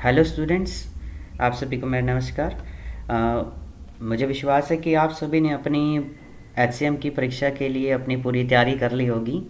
Hello students, आप सभी को मेरा नमस्कार। मुझे विश्वास है कि आप सभी ने अपनी एचसीएम की परीक्षा के लिए अपनी पूरी तैयारी कर ली होगी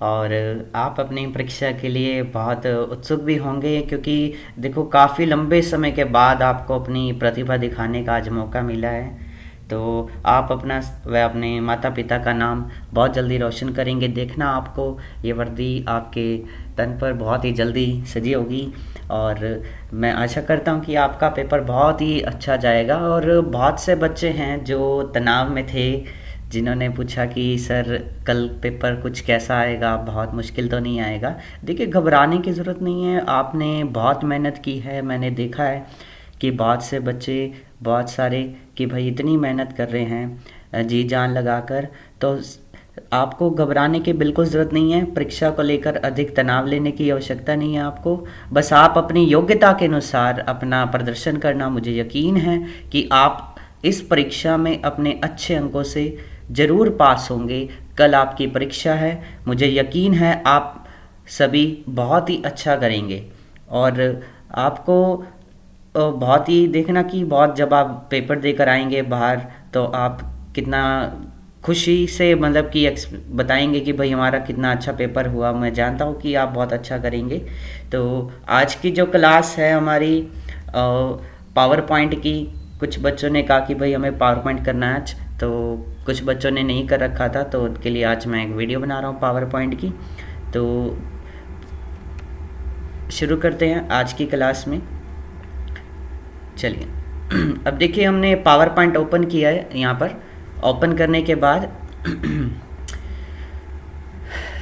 और आप अपनी परीक्षा के लिए बहुत उत्सुक भी होंगे, क्योंकि देखो काफ़ी लंबे समय के बाद आपको अपनी प्रतिभा दिखाने का आज मौका मिला है। तो आप अपना व अपने माता पिता का नाम बहुत जल्दी रोशन करेंगे। देखना, आपको ये वर्दी आपके तन पर बहुत ही जल्दी सजी होगी और मैं आशा करता हूँ कि आपका पेपर बहुत ही अच्छा जाएगा। और बहुत से बच्चे हैं जो तनाव में थे, जिन्होंने पूछा कि सर कल पेपर कुछ कैसा आएगा, बहुत मुश्किल तो नहीं आएगा। देखिए, घबराने की ज़रूरत नहीं है, आपने बहुत मेहनत की है। मैंने देखा है कि बहुत से बच्चे, बहुत सारे, कि भाई इतनी मेहनत कर रहे हैं जी जान लगाकर। तो आपको घबराने की बिल्कुल ज़रूरत नहीं है, परीक्षा को लेकर अधिक तनाव लेने की आवश्यकता नहीं है आपको। बस आप अपनी योग्यता के अनुसार अपना प्रदर्शन करना। मुझे यकीन है कि आप इस परीक्षा में अपने अच्छे अंकों से ज़रूर पास होंगे। कल आपकी परीक्षा है, मुझे यकीन है आप सभी बहुत ही अच्छा करेंगे। और आपको बहुत ही देखना कि बहुत जब आप पेपर देकर आएंगे बाहर, तो आप कितना खुशी से मतलब कि बताएंगे कि भाई हमारा कितना अच्छा पेपर हुआ। मैं जानता हूँ कि आप बहुत अच्छा करेंगे। तो आज की जो क्लास है हमारी पावर पॉइंट की, कुछ बच्चों ने कहा कि भाई हमें पावर पॉइंट करना है आज, तो कुछ बच्चों ने नहीं कर रखा था, तो उनके लिए आज मैं एक वीडियो बना रहा हूँ पावर पॉइंट की। तो शुरू करते हैं आज की क्लास में। चलिए, अब देखिए हमने पावर पॉइंट ओपन किया है। यहाँ पर ओपन करने के बाद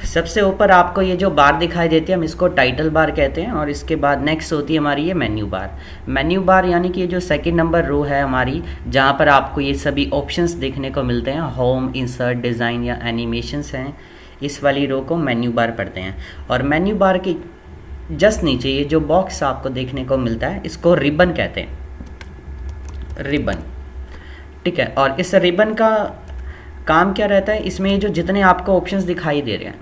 सबसे ऊपर आपको ये जो बार दिखाई देती है, हम इसको टाइटल बार कहते हैं। और इसके बाद नेक्स्ट होती है हमारी ये मेन्यू बार। मेन्यू बार यानी कि ये जो सेकंड नंबर रो है हमारी, जहाँ पर आपको ये सभी ऑप्शंस देखने को मिलते हैं, होम, इंसर्ट, डिज़ाइन या एनिमेशंस हैं, इस वाली रो को मेन्यू बार पढ़ते हैं। और मेन्यू बार के जस्ट नीचे ये जो बॉक्स आपको देखने को मिलता है, इसको रिबन कहते हैं, रिबन। ठीक है, और इस रिबन का काम क्या रहता है, इसमें जो जितने आपको ऑप्शंस दिखाई दे रहे हैं,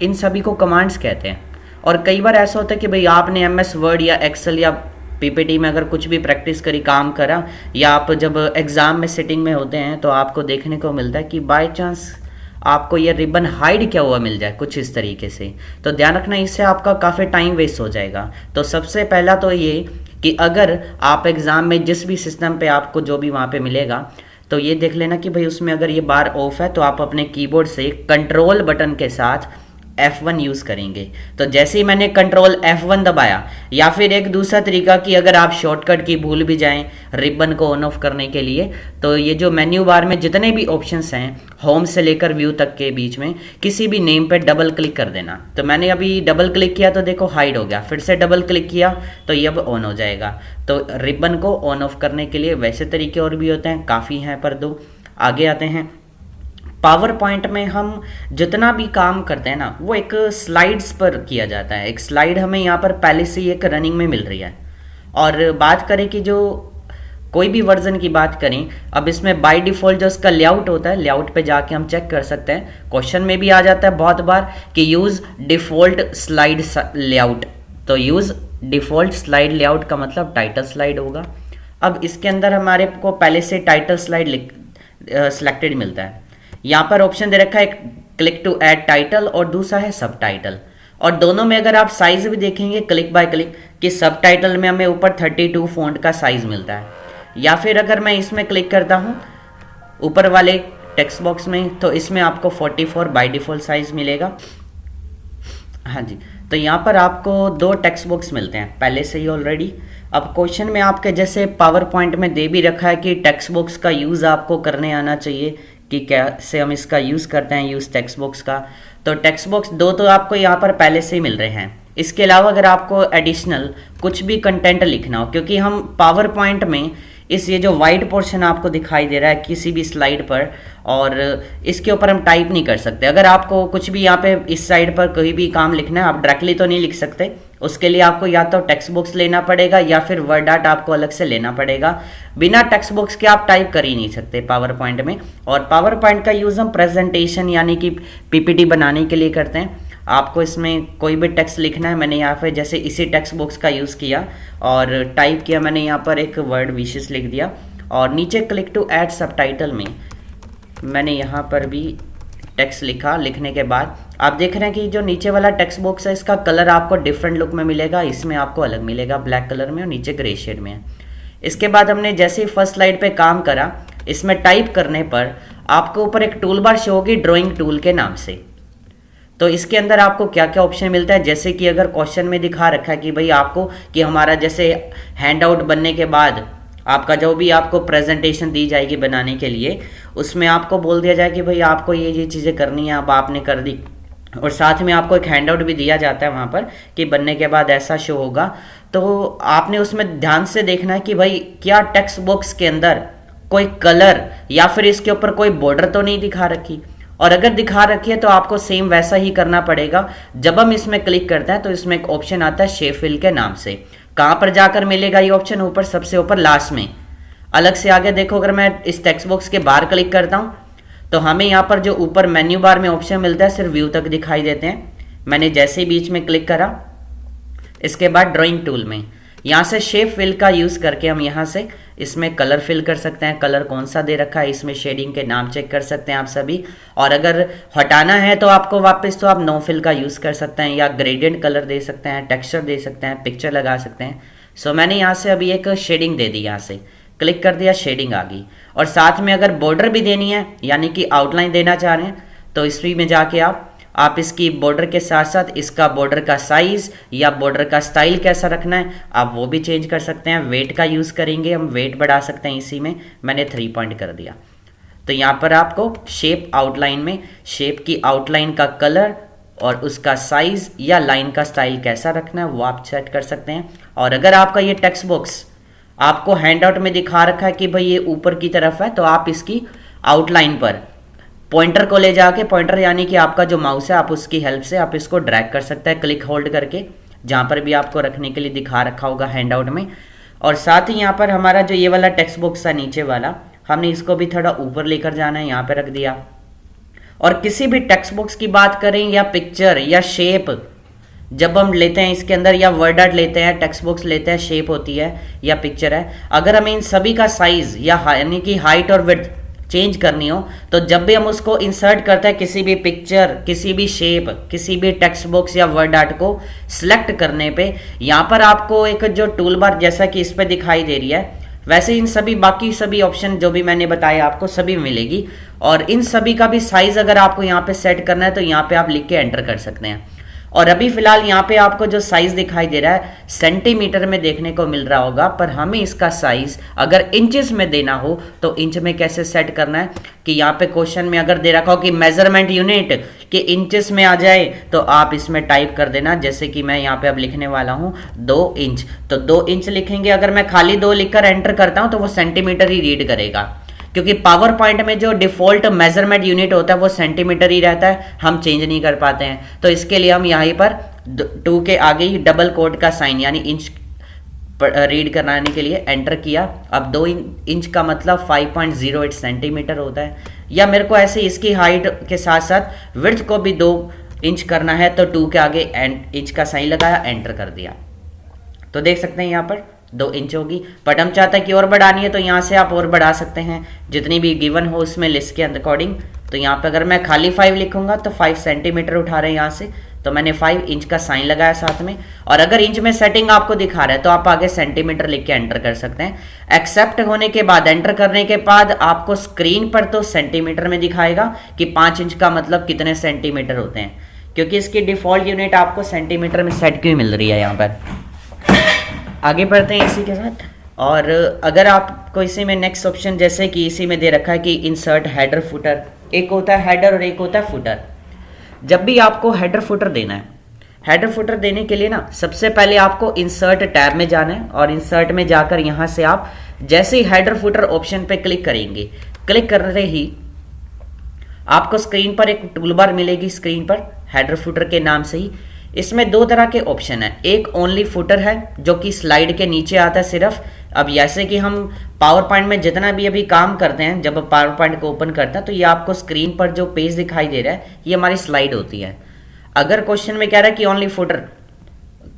इन सभी को कमांड्स कहते हैं। और कई बार ऐसा होता है कि भाई आपने एमएस वर्ड या एक्सेल या पीपीटी में अगर कुछ भी प्रैक्टिस करी, काम करा, या आप जब एग्ज़ाम में सिटिंग में होते हैं तो आपको देखने को मिलता है कि बाय चांस आपको ये रिबन हाइड क्या हुआ मिल जाए कुछ इस तरीके से। तो ध्यान रखना, इससे आपका काफ़ी टाइम वेस्ट हो जाएगा। तो सबसे पहला तो ये कि अगर आप एग्ज़ाम में जिस भी सिस्टम पे आपको जो भी वहाँ पे मिलेगा, तो ये देख लेना कि भाई उसमें अगर ये बार ऑफ है, तो आप अपने कीबोर्ड से कंट्रोल बटन के साथ F1 यूज़ करेंगे। तो जैसे ही मैंने कंट्रोल F1 दबाया, या फिर एक दूसरा तरीका कि अगर आप शॉर्टकट की भूल भी जाएं रिबन को ऑन ऑफ करने के लिए, तो ये जो मेन्यू बार में जितने भी ऑप्शंस हैं, होम से लेकर व्यू तक के बीच में किसी भी नेम पे डबल क्लिक कर देना। तो मैंने अभी डबल क्लिक किया तो देखो हाइड हो गया, फिर से डबल क्लिक किया तो ये अब ऑन हो जाएगा। तो रिबन को ऑन ऑफ करने के लिए वैसे तरीके और भी होते हैं, काफ़ी हैं, पर दो आगे आते हैं। पावर पॉइंट में हम जितना भी काम करते हैं ना, वो एक स्लाइड्स पर किया जाता है। एक स्लाइड हमें यहाँ पर पहले से ही एक रनिंग में मिल रही है। और बात करें कि जो कोई भी वर्जन की बात करें, अब इसमें बाय डिफ़ॉल्ट जो इसका लेआउट होता है, लेआउट पे जाके हम चेक कर सकते हैं। क्वेश्चन में भी आ जाता है बहुत बार कि यूज़ डिफ़ॉल्ट स्लाइड लेआउट। तो यूज़ डिफ़ॉल्ट स्लाइड लेआउट का मतलब टाइटल स्लाइड होगा। अब इसके अंदर हमारे को पहले से टाइटल स्लाइड सिलेक्टेड मिलता है। यहाँ पर ऑप्शन दे रखा है क्लिक टू ऐड टाइटल और दूसरा है सब टाइटल। और दोनों में अगर आप साइज भी देखेंगे क्लिक बाय क्लिक, कि सब टाइटल में हमें ऊपर 32 फॉन्ट का साइज मिलता है। या फिर अगर मैं इसमें क्लिक करता हूँ ऊपर वाले टेक्स्ट बॉक्स में, तो इसमें आपको 44 बाय डिफ़ॉल्ट साइज मिलेगा। हाँ जी, तो यहाँ पर आपको दो टेक्स्ट बॉक्स मिलते हैं पहले से ही ऑलरेडी। अब क्वेश्चन में आपके जैसे पावर पॉइंट में दे भी रखा है कि टेक्स्ट बॉक्स का यूज़ आपको करने आना चाहिए, कि कैसे हम इसका यूज़ करते हैं, यूज़ टेक्स्ट बॉक्स का। तो टेक्स्ट बॉक्स दो तो आपको यहाँ पर पहले से ही मिल रहे हैं। इसके अलावा अगर आपको एडिशनल कुछ भी कंटेंट लिखना हो, क्योंकि हम पावर पॉइंट में इस ये जो वाइट पोर्शन आपको दिखाई दे रहा है किसी भी स्लाइड पर, और इसके ऊपर हम टाइप नहीं कर सकते। अगर आपको कुछ भी यहाँ पे इस साइड पर कोई भी काम लिखना है, आप डायरेक्टली तो नहीं लिख सकते। उसके लिए आपको या तो टेक्स्ट बॉक्स लेना पड़ेगा या फिर वर्ड आर्ट आपको अलग से लेना पड़ेगा। बिना टेक्स्ट बॉक्स के आप टाइप कर ही नहीं सकते पावर पॉइंट में। और पावर पॉइंट का यूज़ हम प्रेजेंटेशन यानी कि पीपीटी बनाने के लिए करते हैं। आपको इसमें कोई भी टेक्स्ट लिखना है। मैंने यहाँ पे जैसे इसी टेक्स्ट बॉक्स का यूज़ किया और टाइप किया, मैंने यहाँ पर एक वर्ड विशेष लिख दिया और नीचे क्लिक टू ऐड सबटाइटल में मैंने यहाँ पर भी टेक्स्ट लिखा। लिखने के बाद आप देख रहे हैं कि जो नीचे वाला टेक्स्ट बॉक्स है इसका कलर आपको डिफरेंट लुक में मिलेगा, इसमें आपको अलग मिलेगा ब्लैक कलर में और नीचे ग्रे शेड में है। इसके बाद हमने जैसे ही फर्स्ट स्लाइड पे काम करा, इसमें टाइप करने पर आपको ऊपर एक टूल बार शो होगी ड्राइंग टूल के नाम से। तो इसके अंदर आपको क्या क्या ऑप्शन मिलता है, जैसे कि अगर क्वेश्चन में दिखा रखा है कि भाई आपको कि हमारा जैसे हैंड आउट बनने के बाद आपका जो भी आपको प्रेजेंटेशन दी जाएगी बनाने के लिए, उसमें आपको बोल दिया जाए कि भाई आपको ये चीज़ें करनी है, अब आपने कर दी और साथ में आपको एक हैंड आउट भी दिया जाता है वहाँ पर कि बनने के बाद ऐसा शो होगा। तो आपने उसमें ध्यान से देखना है कि भाई क्या टेक्स्ट बॉक्स के अंदर कोई कलर या फिर इसके ऊपर कोई बॉर्डर तो नहीं दिखा रखी, और अगर दिखा रखी है तो आपको सेम वैसा ही करना पड़ेगा। जब हम इसमें क्लिक करते हैं तो इसमें एक ऑप्शन आता है शेप फिल के नाम से। कहाँ पर जाकर मिलेगा ये ऑप्शन, ऊपर सबसे ऊपर लास्ट में अलग से आगे देखो। अगर मैं इस टेक्स्ट बॉक्स के बाहर क्लिक करता हूँ तो हमें यहाँ पर जो ऊपर मेन्यू बार में ऑप्शन मिलता है सिर्फ व्यू तक दिखाई देते हैं। मैंने जैसे ही बीच में क्लिक करा, इसके बाद ड्राइंग टूल में यहाँ से शेप फिल का यूज़ करके हम यहाँ से इसमें कलर फिल कर सकते हैं। कलर कौन सा दे रखा है, इसमें शेडिंग के नाम चेक कर सकते हैं आप सभी। और अगर हटाना है तो आपको वापस तो आप नो फिल का यूज़ कर सकते हैं या ग्रेडियंट कलर दे सकते हैं, टेक्सचर दे सकते हैं, पिक्चर लगा सकते हैं। सो मैंने यहाँ से अभी एक शेडिंग दे दी, यहाँ से क्लिक कर दिया, शेडिंग आ गई। और साथ में अगर बॉर्डर भी देनी है यानी कि आउटलाइन देना चाह रहे हैं तो इस में जाके आप इसकी बॉर्डर के साथ साथ इसका बॉर्डर का साइज या बॉर्डर का स्टाइल कैसा रखना है आप वो भी चेंज कर सकते हैं। वेट का यूज़ करेंगे, हम वेट बढ़ा सकते हैं। इसी में मैंने 3 पॉइंट कर दिया। तो यहाँ पर आपको शेप आउटलाइन में शेप की आउटलाइन का कलर और उसका साइज या लाइन का स्टाइल कैसा रखना है वो आप सेट कर सकते हैं। और अगर आपका ये टेक्स्ट बॉक्स आपको हैंडआउट में दिखा रखा है कि भाई ये ऊपर की तरफ है, तो आप इसकी आउटलाइन पर पॉइंटर को ले जाके, पॉइंटर यानी कि आपका जो माउस है, आप उसकी हेल्प से आप इसको ड्रैग कर सकते हैं क्लिक होल्ड करके, जहाँ पर भी आपको रखने के लिए दिखा रखा होगा हैंडआउट में। और साथ ही यहाँ पर हमारा जो ये वाला टेक्स्ट बॉक्स है नीचे वाला, हमने इसको भी थोड़ा ऊपर लेकर जाना है, यहाँ पर रख दिया। और किसी भी टेक्स्ट बॉक्स की बात करें या पिक्चर या शेप जब हम लेते हैं इसके अंदर, या वर्ड आर्ट लेते हैं, टेक्स्ट बॉक्स लेते हैं, शेप होती है या पिक्चर है, अगर हमें इन सभी का साइज या यानी कि हाइट और विड्थ चेंज करनी हो तो जब भी हम उसको इंसर्ट करते हैं किसी भी पिक्चर, किसी भी शेप, किसी भी टेक्स्ट बॉक्स या वर्ड आर्ट को सिलेक्ट करने पे यहाँ पर आपको एक जो टूल बार जैसा कि इस पे दिखाई दे रही है, वैसे इन सभी बाकी सभी ऑप्शन जो भी मैंने बताया आपको सभी मिलेगी। और इन सभी का भी साइज अगर आपको यहाँ पे सेट करना है तो यहाँ पे आप लिख के एंटर कर सकते हैं। और अभी फिलहाल यहाँ पे आपको जो साइज दिखाई दे रहा है सेंटीमीटर में देखने को मिल रहा होगा, पर हमें इसका साइज अगर इंचेस में देना हो तो इंच में कैसे सेट करना है कि यहाँ पे क्वेश्चन में अगर दे रखा हो कि मेजरमेंट यूनिट के इंचेस में आ जाए तो आप इसमें टाइप कर देना। जैसे कि मैं यहाँ पे अब लिखने वाला हूँ 2 इंच, तो 2 इंच लिखेंगे। अगर मैं खाली 2 लिखकर एंटर करता हूँ तो वो सेंटीमीटर ही रीड करेगा, क्योंकि पावर पॉइंट में जो डिफॉल्ट मेजरमेंट यूनिट होता है वो सेंटीमीटर ही रहता है, हम चेंज नहीं कर पाते हैं। तो इसके लिए हम यहाँ पर 2 के आगे ही डबल कोट का साइन यानी इंच रीड कराने के लिए एंटर किया। अब 2 इंच का मतलब 5.08 सेंटीमीटर होता है। या मेरे को ऐसे इसकी हाइट के साथ साथ विड्थ को भी 2 इंच करना है तो 2 के आगे इंच का साइन लगाया, एंटर कर दिया। तो देख सकते हैं यहाँ पर 2 इंच होगी। बट हम चाहते हैं कि और बढ़ानी है तो यहाँ से आप और बढ़ा सकते हैं जितनी भी गिवन हो उसमें लिस्ट के अकॉर्डिंग। तो यहाँ पे अगर मैं खाली 5 लिखूंगा तो 5 सेंटीमीटर उठा रहे हैं यहाँ से, तो मैंने 5 इंच का साइन लगाया साथ में। और अगर इंच में सेटिंग आपको दिखा रहा है तो आप आगे सेंटीमीटर लिख के एंटर कर सकते हैं। एक्सेप्ट होने के बाद, एंटर करने के बाद आपको स्क्रीन पर तो सेंटीमीटर में दिखाएगा कि 5 इंच का मतलब कितने सेंटीमीटर होते हैं, क्योंकि इसकी डिफॉल्ट यूनिट आपको सेंटीमीटर में सेट क्यों मिल रही है यहाँ पर। आगे बढ़ते हैं इसी के साथ। और अगर आपको इसी में नेक्स्ट ऑप्शन जैसे कि इसी में दे रखा है कि इंसर्ट हेडर फुटर, एक होता है हेडर और एक होता है फुटर। जब भी आपको हेडर फुटर देना है, हेडर फुटर देने के लिए ना सबसे पहले आपको इंसर्ट टैब में जाना है और इंसर्ट में जाकर यहाँ से आप जैसे ही हेडर फुटर ऑप्शन पे क्लिक करेंगे, क्लिक करते ही आपको स्क्रीन पर एक टूलबार मिलेगी, स्क्रीन पर हेडर फुटर के नाम से ही। इसमें 2 तरह के ऑप्शन है, एक ओनली फुटर है जो कि स्लाइड के नीचे आता है सिर्फ। अब जैसे कि हम पावर पॉइंट में जितना भी अभी काम करते हैं, जब पावर पॉइंट को ओपन करते हैं तो ये आपको स्क्रीन पर जो पेज दिखाई दे रहा है ये हमारी स्लाइड होती है। अगर क्वेश्चन में कह रहा है कि ओनली फुटर,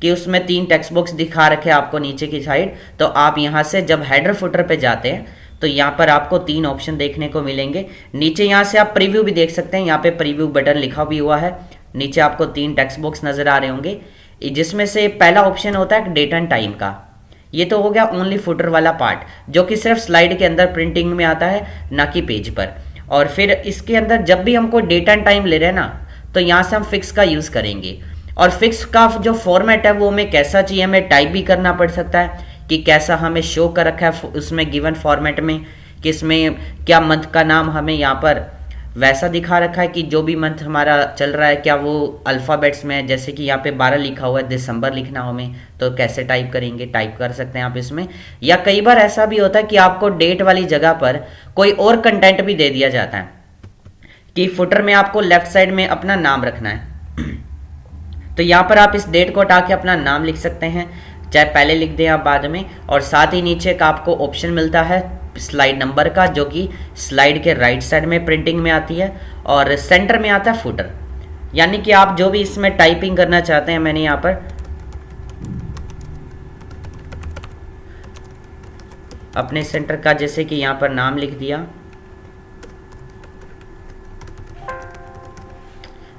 कि उसमें 3 टेक्स्ट बॉक्स दिखा रखे आपको नीचे की साइड, तो आप यहाँ से जब हेडर फुटर पे जाते हैं तो यहाँ पर आपको 3 ऑप्शन देखने को मिलेंगे। नीचे यहाँ से आप प्रीव्यू भी देख सकते हैं, यहाँ पे प्रीव्यू बटन लिखा भी हुआ है। नीचे आपको 3 टेक्स्ट बॉक्स नजर आ रहे होंगे, जिसमें से पहला ऑप्शन होता है डेट एंड टाइम का। ये तो हो गया ओनली फुटर वाला पार्ट, जो कि सिर्फ स्लाइड के अंदर प्रिंटिंग में आता है, ना कि पेज पर। और फिर इसके अंदर जब भी हमको डेट एंड टाइम ले रहे हैं ना, तो यहाँ से हम फिक्स का यूज करेंगे। और फिक्स का जो फॉर्मेट है वो हमें कैसा चाहिए, हमें टाइप भी करना पड़ सकता है कि कैसा हमें शो कर रखा है उसमें गिवन फॉर्मेट में, कि इसमें क्या मंथ का नाम हमें यहाँ पर वैसा दिखा रखा है कि जो भी मंथ हमारा चल रहा है क्या वो अल्फ़ाबेट्स में है। जैसे कि यहाँ पे 12 लिखा हुआ है, दिसंबर लिखना हो हमें, तो कैसे टाइप करेंगे, टाइप कर सकते हैं आप इसमें। या कई बार ऐसा भी होता है कि आपको डेट वाली जगह पर कोई और कंटेंट भी दे दिया जाता है कि फुटर में आपको लेफ्ट साइड में अपना नाम रखना है। तो यहाँ पर आप इस डेट को हटा के अपना नाम लिख सकते हैं, चाहे पहले लिख दें आप बाद में। और साथ ही नीचे का आपको ऑप्शन मिलता है स्लाइड नंबर का, जो कि स्लाइड के राइट साइड में प्रिंटिंग में आती है, और सेंटर में आता है फुटर। यानी कि आप जो भी इसमें टाइपिंग करना चाहते हैं, मैंने यहाँ पर अपने सेंटर का जैसे कि यहाँ पर नाम लिख दिया।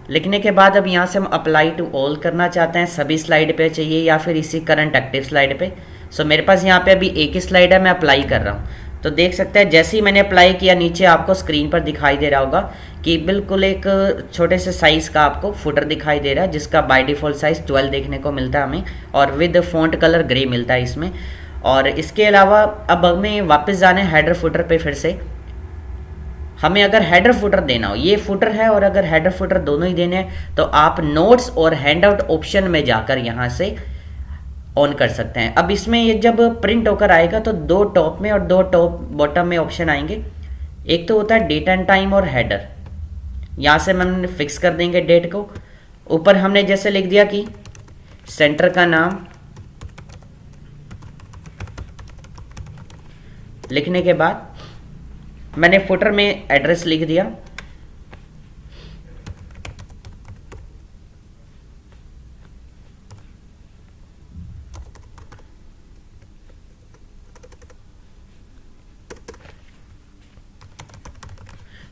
लिखने के बाद अब यहाँ से हम अप्लाई टू ऑल करना चाहते हैं, सभी स्लाइड पे चाहिए या फिर इसी करंट एक्टिव स्लाइड पे। सो मेरे पास यहाँ पे अभी एक ही स्लाइड है, मैं अप्लाई कर रहा हूँ। तो देख सकते हैं जैसे ही मैंने अप्लाई किया, नीचे आपको स्क्रीन पर दिखाई दे रहा होगा कि बिल्कुल एक छोटे से साइज़ का आपको फुटर दिखाई दे रहा है, जिसका बाय डिफ़ॉल्ट साइज़ 12 देखने को मिलता है हमें, और विद फॉन्ट कलर ग्रे मिलता है इसमें। और इसके अलावा अब हमें वापस जाने हेडर फुटर पे। फिर से हमें अगर हेडर फुटर देना हो, ये फुटर है और अगर हेडर फुटर दोनों ही देने हैं, तो आप नोट्स और हैंडआउट ऑप्शन में जाकर यहाँ से ऑन कर सकते हैं। अब इसमें ये जब प्रिंट होकर आएगा तो 2 टॉप में और 2 टॉप बॉटम में ऑप्शन आएंगे। एक तो होता है डेट एंड टाइम और हेडर, यहाँ से हम फिक्स कर देंगे डेट को। ऊपर हमने जैसे लिख दिया कि सेंटर का नाम, लिखने के बाद मैंने फुटर में एड्रेस लिख दिया।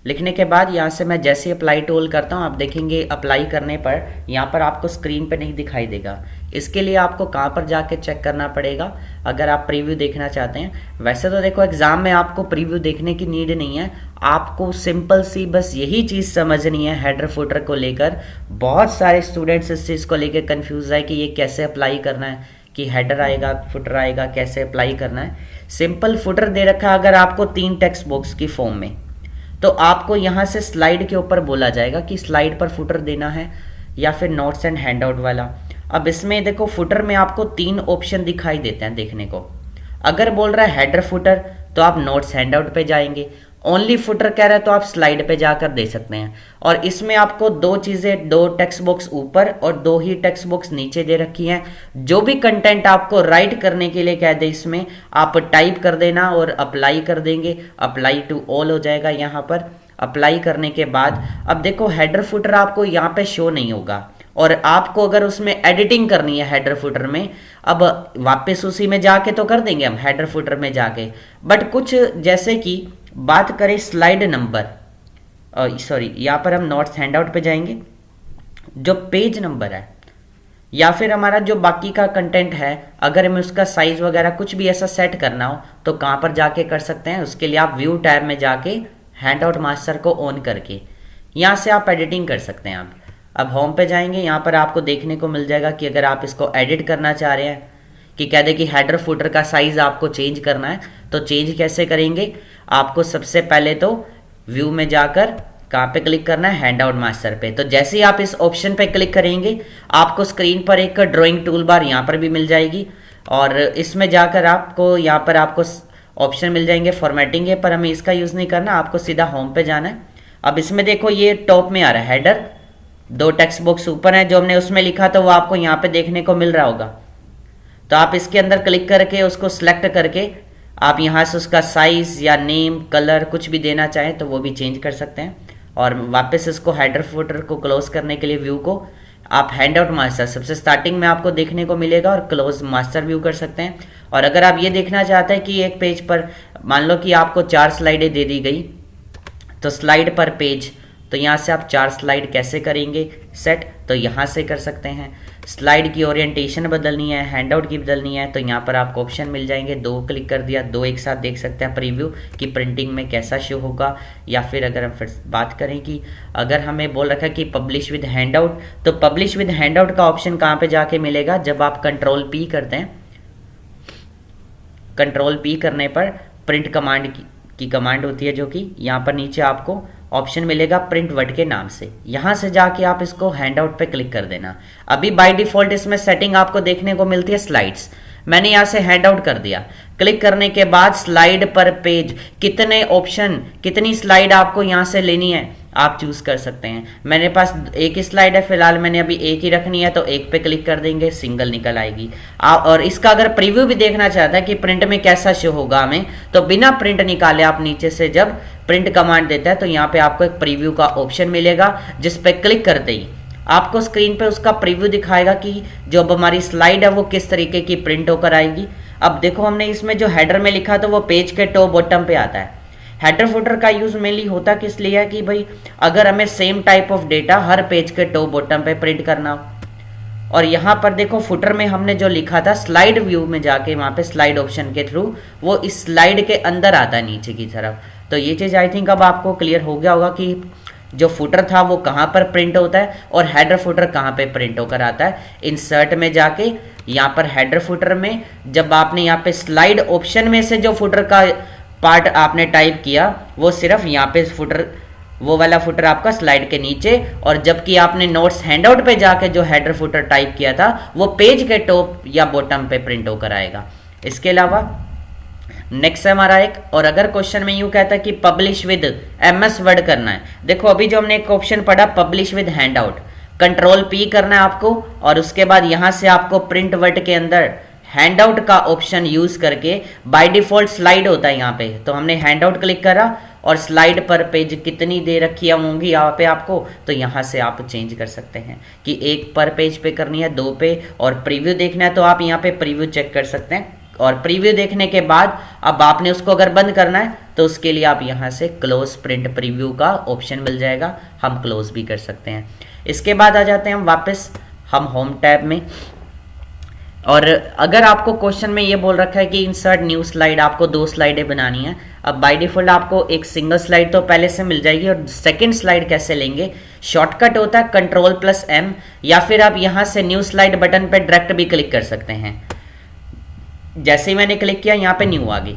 लिखने के बाद यहाँ से मैं जैसे अप्लाई टूल करता हूँ, आप देखेंगे अप्लाई करने पर यहाँ पर आपको स्क्रीन पे नहीं दिखाई देगा। इसके लिए आपको कहाँ पर जाके चेक करना पड़ेगा अगर आप प्रीव्यू देखना चाहते हैं। वैसे तो देखो एग्जाम में आपको प्रीव्यू देखने की नीड नहीं है, आपको सिंपल सी बस यही चीज़ समझनी है हेडर फुटर को लेकर। बहुत सारे स्टूडेंट्स इस चीज़ को लेकर कन्फ्यूज है कि ये कैसे अप्लाई करना है, कि हेडर आएगा फुटर आएगा, कैसे अप्लाई करना है। सिंपल फुटर दे रखा है अगर आपको 3 टेक्स्ट बॉक्स की फॉर्म में, तो आपको यहाँ से स्लाइड के ऊपर बोला जाएगा कि स्लाइड पर फुटर देना है या फिर नोट्स एंड हैंडआउट वाला। अब इसमें देखो फुटर में आपको 3 ऑप्शन दिखाई देते हैं देखने को। अगर बोल रहा है हेडर फुटर तो आप नोट्स हैंडआउट पे जाएंगे, ओनली फुटर कह रहा है तो आप स्लाइड पे जाकर दे सकते हैं। और इसमें आपको 2 चीज़ें, 2 टेक्स्ट बॉक्स ऊपर और 2 ही टेक्स्ट बॉक्स नीचे दे रखी हैं। जो भी कंटेंट आपको राइट करने के लिए कह दे इसमें आप टाइप कर देना और अप्लाई कर देंगे, अप्लाई टू ऑल हो जाएगा। यहाँ पर अप्लाई करने के बाद अब देखो हेडर फुटर आपको यहाँ पे शो नहीं होगा, और आपको अगर उसमें एडिटिंग करनी है हेडर फुटर में, अब वापस उसी में जाके तो कर देंगे हम हेडर फुटर में जाके, बट कुछ जैसे कि बात करें स्लाइड नंबर, सॉरी यहाँ पर हम नोट्स हैंडआउट पे जाएंगे, जो पेज नंबर है या फिर हमारा जो बाकी का कंटेंट है, अगर हमें उसका साइज वगैरह कुछ भी ऐसा सेट करना हो तो कहाँ पर जाके कर सकते हैं। उसके लिए आप व्यू टैब में जाके हैंडआउट मास्टर को ऑन करके यहाँ से आप एडिटिंग कर सकते हैं। आप अब होम पे जाएंगे, यहाँ पर आपको देखने को मिल जाएगा कि अगर आप इसको एडिट करना चाह रहे हैं, कि कह दे कि हेडर फुटर का साइज आपको चेंज करना है, तो चेंज कैसे करेंगे। आपको सबसे पहले तो व्यू में जाकर कहाँ पे क्लिक करना है, हैंडआउट मास्टर पे। तो जैसे ही आप इस ऑप्शन पे क्लिक करेंगे आपको स्क्रीन पर एक ड्राइंग टूल बार यहाँ पर भी मिल जाएगी, और इसमें जाकर आपको यहाँ पर आपको ऑप्शन मिल जाएंगे फॉर्मेटिंग है, पर हमें इसका यूज़ नहीं करना, आपको सीधा होम पे जाना है। अब इसमें देखो ये टॉप में आ रहा है हेडर, 2 टेक्स्ट बॉक्स ऊपर है, जो हमने उसमें लिखा था वो आपको यहाँ पे देखने को मिल रहा होगा। तो आप इसके अंदर क्लिक करके उसको सिलेक्ट करके आप यहाँ से उसका साइज या नेम कलर कुछ भी देना चाहें तो वो भी चेंज कर सकते हैं। और वापस इसको हेडर फुटर को क्लोज करने के लिए व्यू को आप हैंड आउट मास्टर सबसे स्टार्टिंग में आपको देखने को मिलेगा और क्लोज मास्टर व्यू कर सकते हैं। और अगर आप ये देखना चाहते हैं कि एक पेज पर मान लो कि आपको 4 स्लाइडें दे दी गई, तो स्लाइड पर पेज, तो यहाँ से आप 4 स्लाइड कैसे करेंगे सेट, तो यहाँ से कर सकते हैं। स्लाइड की ओरिएंटेशन बदलनी है, हैंडआउट की बदलनी है, तो यहाँ पर आपको ऑप्शन मिल जाएंगे। 2 क्लिक कर दिया, 2 एक साथ देख सकते हैं प्रीव्यू कि प्रिंटिंग में कैसा शो होगा। या फिर अगर हम फिर बात करें कि अगर हमें बोल रखा है कि पब्लिश विद हैंडआउट, तो पब्लिश विद हैंडआउट का ऑप्शन कहाँ पे जाके मिलेगा, जब आप कंट्रोल पी करते हैं, कंट्रोल पी करने पर प्रिंट कमांड की कमांड होती है, जो कि यहाँ पर नीचे आपको ऑप्शन मिलेगा प्रिंट वर्ड के नाम से। यहां से जाके आप इसको हैंड आउट पे क्लिक कर देना। अभी बाय डिफॉल्ट इसमें सेटिंग आपको देखने को मिलती है स्लाइड्स, मैंने यहां से हैंड आउट कर दिया। क्लिक करने के बाद स्लाइड पर पेज, कितने ऑप्शन, कितनी स्लाइड आपको यहां से लेनी है आप चूज कर सकते हैं। मेरे पास एक ही स्लाइड है फिलहाल, मैंने अभी एक ही रखनी है, तो एक पे क्लिक कर देंगे, सिंगल निकल आएगी। और इसका अगर प्रीव्यू भी देखना चाहता है कि प्रिंट में कैसा शो होगा हमें, तो बिना प्रिंट निकाले आप नीचे से जब प्रिंट कमांड देता है तो यहाँ पे आपको एक प्रीव्यू का ऑप्शन मिलेगा, जिस पे क्लिक करते ही आपको स्क्रीन पे उसका प्रीव्यू दिखाएगा कि जो अब हमारी स्लाइड है वो किस तरीके की प्रिंट होकर आएगी। अब देखो हमने इसमें जो हेडर में लिखा तो वो पेज के टॉप बॉटम पे आता है। हेडर फुटर का यूज मेनली होता किस लिए है कि भाई अगर हमें same type of data her page के टॉप बॉटम पे प्रिंट करना हो। और यहाँ पर देखो फुटर में हमने जो लिखा था स्लाइड व्यू में जाके वहां पे स्लाइड ऑप्शन के थ्रू वो इस स्लाइड के अंदर आता है नीचे की तरफ। तो ये चीज आई थिंक अब आपको क्लियर हो गया होगा कि जो फुटर था वो कहाँ पर प्रिंट होता है और हेडर फुटर कहाँ पे प्रिंट होकर आता है। इंसर्ट में जाके यहाँ पर हेडर फुटर में जब आपने यहाँ पे स्लाइड ऑप्शन में से जो फुटर का पार्ट आपने टाइप किया वो सिर्फ यहाँ पे फुटर, वो वाला फुटर आपका स्लाइड के नीचे, और जबकि आपने नोट्स हैंडआउट पे जाके जो हेडर फुटर टाइप किया था वो पेज के टॉप या बॉटम पे प्रिंट होकर आएगा। इसके अलावा नेक्स्ट है हमारा एक, और अगर क्वेश्चन में यूं कहता है कि पब्लिश विद एमएस वर्ड करना है, देखो अभी जो हमने एक ऑप्शन पढ़ा publish with handout, control P करना है आपको और उसके बाद यहां से आपको प्रिंट वर्ड के अंदर हैंडआउट का ऑप्शन यूज करके बाय डिफॉल्ट स्लाइड होता है यहाँ पे, तो हमने हैंडआउट क्लिक करा और स्लाइड पर पेज कितनी दे रखी होंगी यहाँ पे आपको, तो यहाँ से आप चेंज कर सकते हैं कि 1 पर पेज पे करनी है, 2 पे, और प्रीव्यू देखना है तो आप यहाँ पे प्रीव्यू चेक कर सकते हैं। और प्रीव्यू देखने के बाद अब आपने उसको अगर बंद करना है तो उसके लिए आप यहाँ से क्लोज प्रिंट प्रीव्यू का ऑप्शन मिल जाएगा, हम क्लोज भी कर सकते हैं। इसके बाद आ जाते हैं हम वापस हम होम टैब में, और अगर आपको क्वेश्चन में ये बोल रखा है कि इंसर्ट न्यू स्लाइड, आपको 2 स्लाइडें बनानी है। अब बाय डिफॉल्ट आपको एक सिंगल स्लाइड तो पहले से मिल जाएगी, और सेकंड स्लाइड कैसे लेंगे, शॉर्टकट होता है Ctrl+M, या फिर आप यहाँ से न्यू स्लाइड बटन पे डायरेक्ट भी क्लिक कर सकते हैं। जैसे ही मैंने क्लिक किया यहाँ पे न्यू आ गई।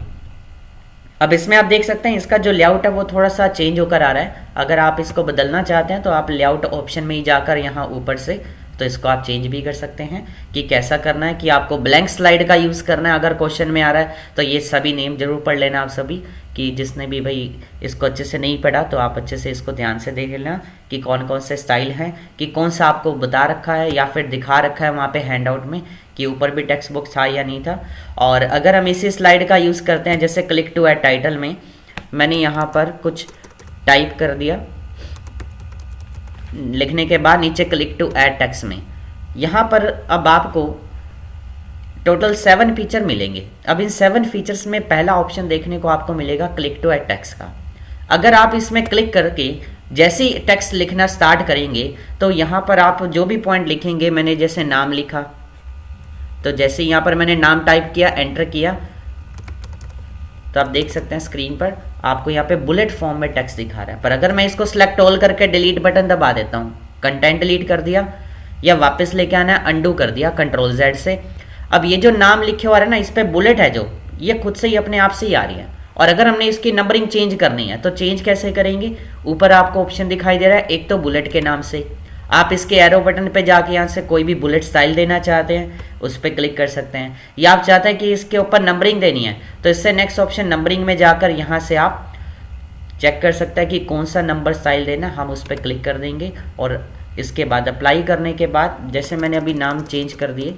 अब इसमें आप देख सकते हैं इसका जो लेआउट है वो थोड़ा सा चेंज होकर आ रहा है। अगर आप इसको बदलना चाहते हैं तो आप लेआउट ऑप्शन में ही जाकर यहाँ ऊपर से तो इसको आप चेंज भी कर सकते हैं कि कैसा करना है, कि आपको ब्लैंक स्लाइड का यूज़ करना है अगर क्वेश्चन में आ रहा है तो ये सभी नेम जरूर पढ़ लेना आप सभी, कि जिसने भी भाई इसको अच्छे से नहीं पढ़ा तो आप अच्छे से इसको ध्यान से देख लेना कि कौन कौन से स्टाइल हैं, कि कौन सा आपको बता रखा है या फिर दिखा रखा है वहाँ पे हैंडआउट में कि ऊपर भी टेक्स्ट बॉक्स था या नहीं था। और अगर हम इसी स्लाइड का यूज़ करते हैं जैसे क्लिक टू ऐड टाइटल में मैंने यहाँ पर कुछ टाइप कर दिया, लिखने के बाद नीचे क्लिक टू ऐड टेक्स्ट में यहाँ पर अब आपको टोटल 7 फीचर मिलेंगे। अब इन 7 फीचर्स में पहला ऑप्शन देखने को आपको मिलेगा क्लिक टू ऐड टेक्स्ट का। अगर आप इसमें क्लिक करके जैसे ही टेक्स्ट लिखना स्टार्ट करेंगे तो यहाँ पर आप जो भी पॉइंट लिखेंगे, मैंने जैसे नाम लिखा तो जैसे यहाँ पर मैंने नाम टाइप किया, एंटर किया, तो आप देख सकते हैं स्क्रीन पर आपको यहाँ पे बुलेट फॉर्म में टेक्स्ट दिखा रहा है। पर अगर मैं इसको सिलेक्ट ऑल करके डिलीट बटन दबा देता हूँ, कंटेंट डिलीट कर दिया या वापस लेके आना है अंडू कर दिया Ctrl+Z से, अब ये जो नाम लिखे हुआ है ना इस पे बुलेट है जो ये खुद से ही अपने आप से ही आ रही है। और अगर हमने इसकी नंबरिंग चेंज करनी है तो चेंज कैसे करेंगे, ऊपर आपको ऑप्शन दिखाई दे रहा है, एक तो बुलेट के नाम से आप इसके एरो बटन पे जाके यहाँ से कोई भी बुलेट स्टाइल देना चाहते हैं उस पर क्लिक कर सकते हैं, या आप चाहते हैं कि इसके ऊपर नंबरिंग देनी है तो इससे नेक्स्ट ऑप्शन नंबरिंग में जाकर यहाँ से आप चेक कर सकते हैं कि कौन सा नंबर स्टाइल देना, हम उस पर क्लिक कर देंगे। और इसके बाद अप्लाई करने के बाद जैसे मैंने अभी नाम चेंज कर दिए,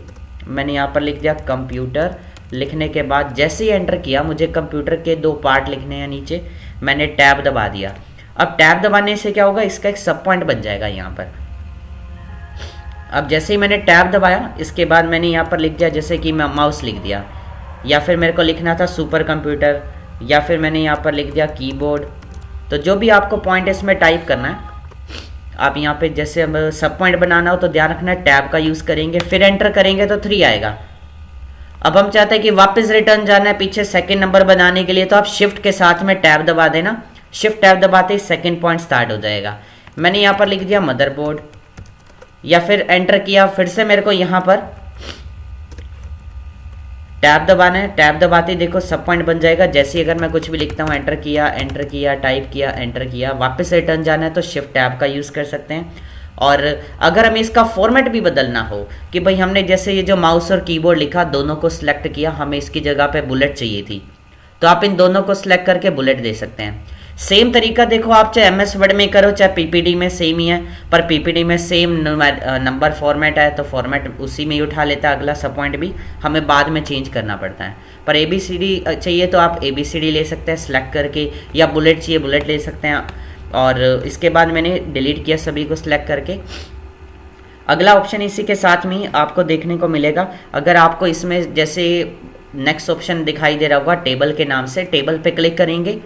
मैंने यहाँ पर लिख दिया कंप्यूटर, लिखने के बाद जैसे ही एंटर किया मुझे कंप्यूटर के 2 पार्ट लिखने हैं नीचे, मैंने टैब दबा दिया। अब टैब दबाने से क्या होगा, इसका एक सब पॉइंट बन जाएगा यहाँ पर। अब जैसे ही मैंने टैब दबाया, इसके बाद मैंने यहाँ पर लिख दिया, जैसे कि मैं माउस लिख दिया, या फिर मेरे को लिखना था सुपर कंप्यूटर, या फिर मैंने यहाँ पर लिख दिया कीबोर्ड। तो जो भी आपको पॉइंट इसमें टाइप करना है, आप यहाँ पे जैसे सब पॉइंट बनाना हो तो ध्यान रखना है टैब का यूज़ करेंगे, फिर एंटर करेंगे तो 3 आएगा। अब हम चाहते हैं कि वापस रिटर्न जाना है पीछे सेकंड नंबर बनाने के लिए, तो आप शिफ्ट के साथ में टैब दबा देना, शिफ्ट टैब दबाते ही सेकंड पॉइंट स्टार्ट हो जाएगा। मैंने यहाँ पर लिख दिया मदरबोर्ड, या फिर एंटर किया, फिर से मेरे को यहाँ पर टैब दबाना है, टैब दबाते ही देखो सब पॉइंट बन जाएगा। जैसे ही अगर मैं कुछ भी लिखता हूँ, एंटर किया, टाइप किया, एंटर किया, वापस रिटर्न जाना है तो शिफ्ट टैब का यूज़ कर सकते हैं। और अगर हमें इसका फॉर्मेट भी बदलना हो कि भाई हमने जैसे ये जो माउस और कीबोर्ड लिखा दोनों को सिलेक्ट किया, हमें इसकी जगह पे बुलेट चाहिए थी, तो आप इन दोनों को सिलेक्ट करके बुलेट दे सकते हैं। सेम तरीका देखो, आप चाहे एमएस वर्ड में करो चाहे पीपीटी में, सेम ही है, पर पीपीटी में सेम नंबर फॉर्मेट है तो फॉर्मेट उसी में ही उठा लेता है, अगला सब पॉइंट भी हमें बाद में चेंज करना पड़ता है। पर एबीसीडी चाहिए तो आप एबीसीडी ले सकते हैं सिलेक्ट करके, या बुलेट चाहिए बुलेट ले सकते हैं। और इसके बाद मैंने डिलीट किया सभी को सिलेक्ट करके। अगला ऑप्शन इसी के साथ में ही आपको देखने को मिलेगा। अगर आपको इसमें जैसे नेक्स्ट ऑप्शन दिखाई दे रहा होगा टेबल के नाम से, टेबल पे क्लिक करेंगे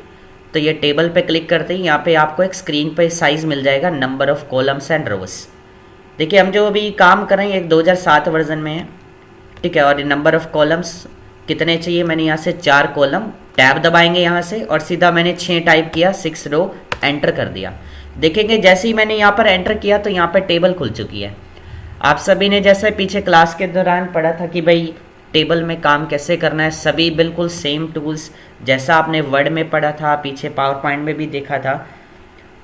तो ये टेबल पे क्लिक करते ही यहाँ पे आपको एक स्क्रीन पे साइज मिल जाएगा, नंबर ऑफ कॉलम्स एंड रोज। देखिए हम जो अभी काम कर रहे हैं एक 2007 वर्जन में है, ठीक है। और नंबर ऑफ कॉलम्स कितने चाहिए, मैंने यहाँ से 4 कॉलम, टैब दबाएंगे यहाँ से और सीधा मैंने 6 टाइप किया, 6 रो, एंटर कर दिया। देखेंगे जैसे ही मैंने यहाँ पर एंटर किया तो यहाँ पर टेबल खुल चुकी है। आप सभी ने जैसे पीछे क्लास के दौरान पढ़ा था कि भाई टेबल में काम कैसे करना है, सभी बिल्कुल सेम टूल्स जैसा आपने वर्ड में पढ़ा था, पीछे पावर पॉइंट में भी देखा था,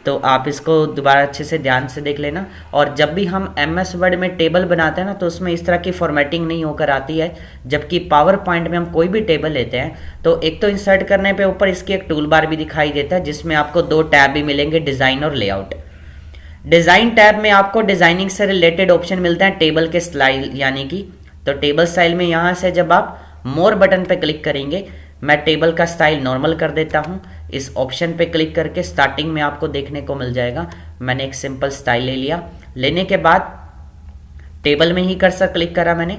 तो आप इसको दोबारा अच्छे से ध्यान से देख लेना। और जब भी हम एमएस वर्ड में टेबल बनाते हैं ना तो उसमें इस तरह की फॉर्मेटिंग नहीं होकर आती है, जबकि पावर पॉइंट में हम कोई भी टेबल लेते हैं तो एक तो इंसर्ट करने पे ऊपर इसकी एक टूल बार भी दिखाई देता है जिसमें आपको 2 टैब भी मिलेंगे, डिज़ाइन और लेआउट। डिज़ाइन टैब में आपको डिज़ाइनिंग से रिलेटेड ऑप्शन मिलते हैं टेबल के स्टाइल यानी कि, तो टेबल स्टाइल में यहाँ से जब आप मोर बटन पे क्लिक करेंगे, मैं टेबल का स्टाइल नॉर्मल कर देता हूँ, इस ऑप्शन पे क्लिक करके स्टार्टिंग में आपको देखने को मिल जाएगा। मैंने एक सिंपल स्टाइल ले लिया, लेने के बाद टेबल में ही कर्सर क्लिक करा मैंने।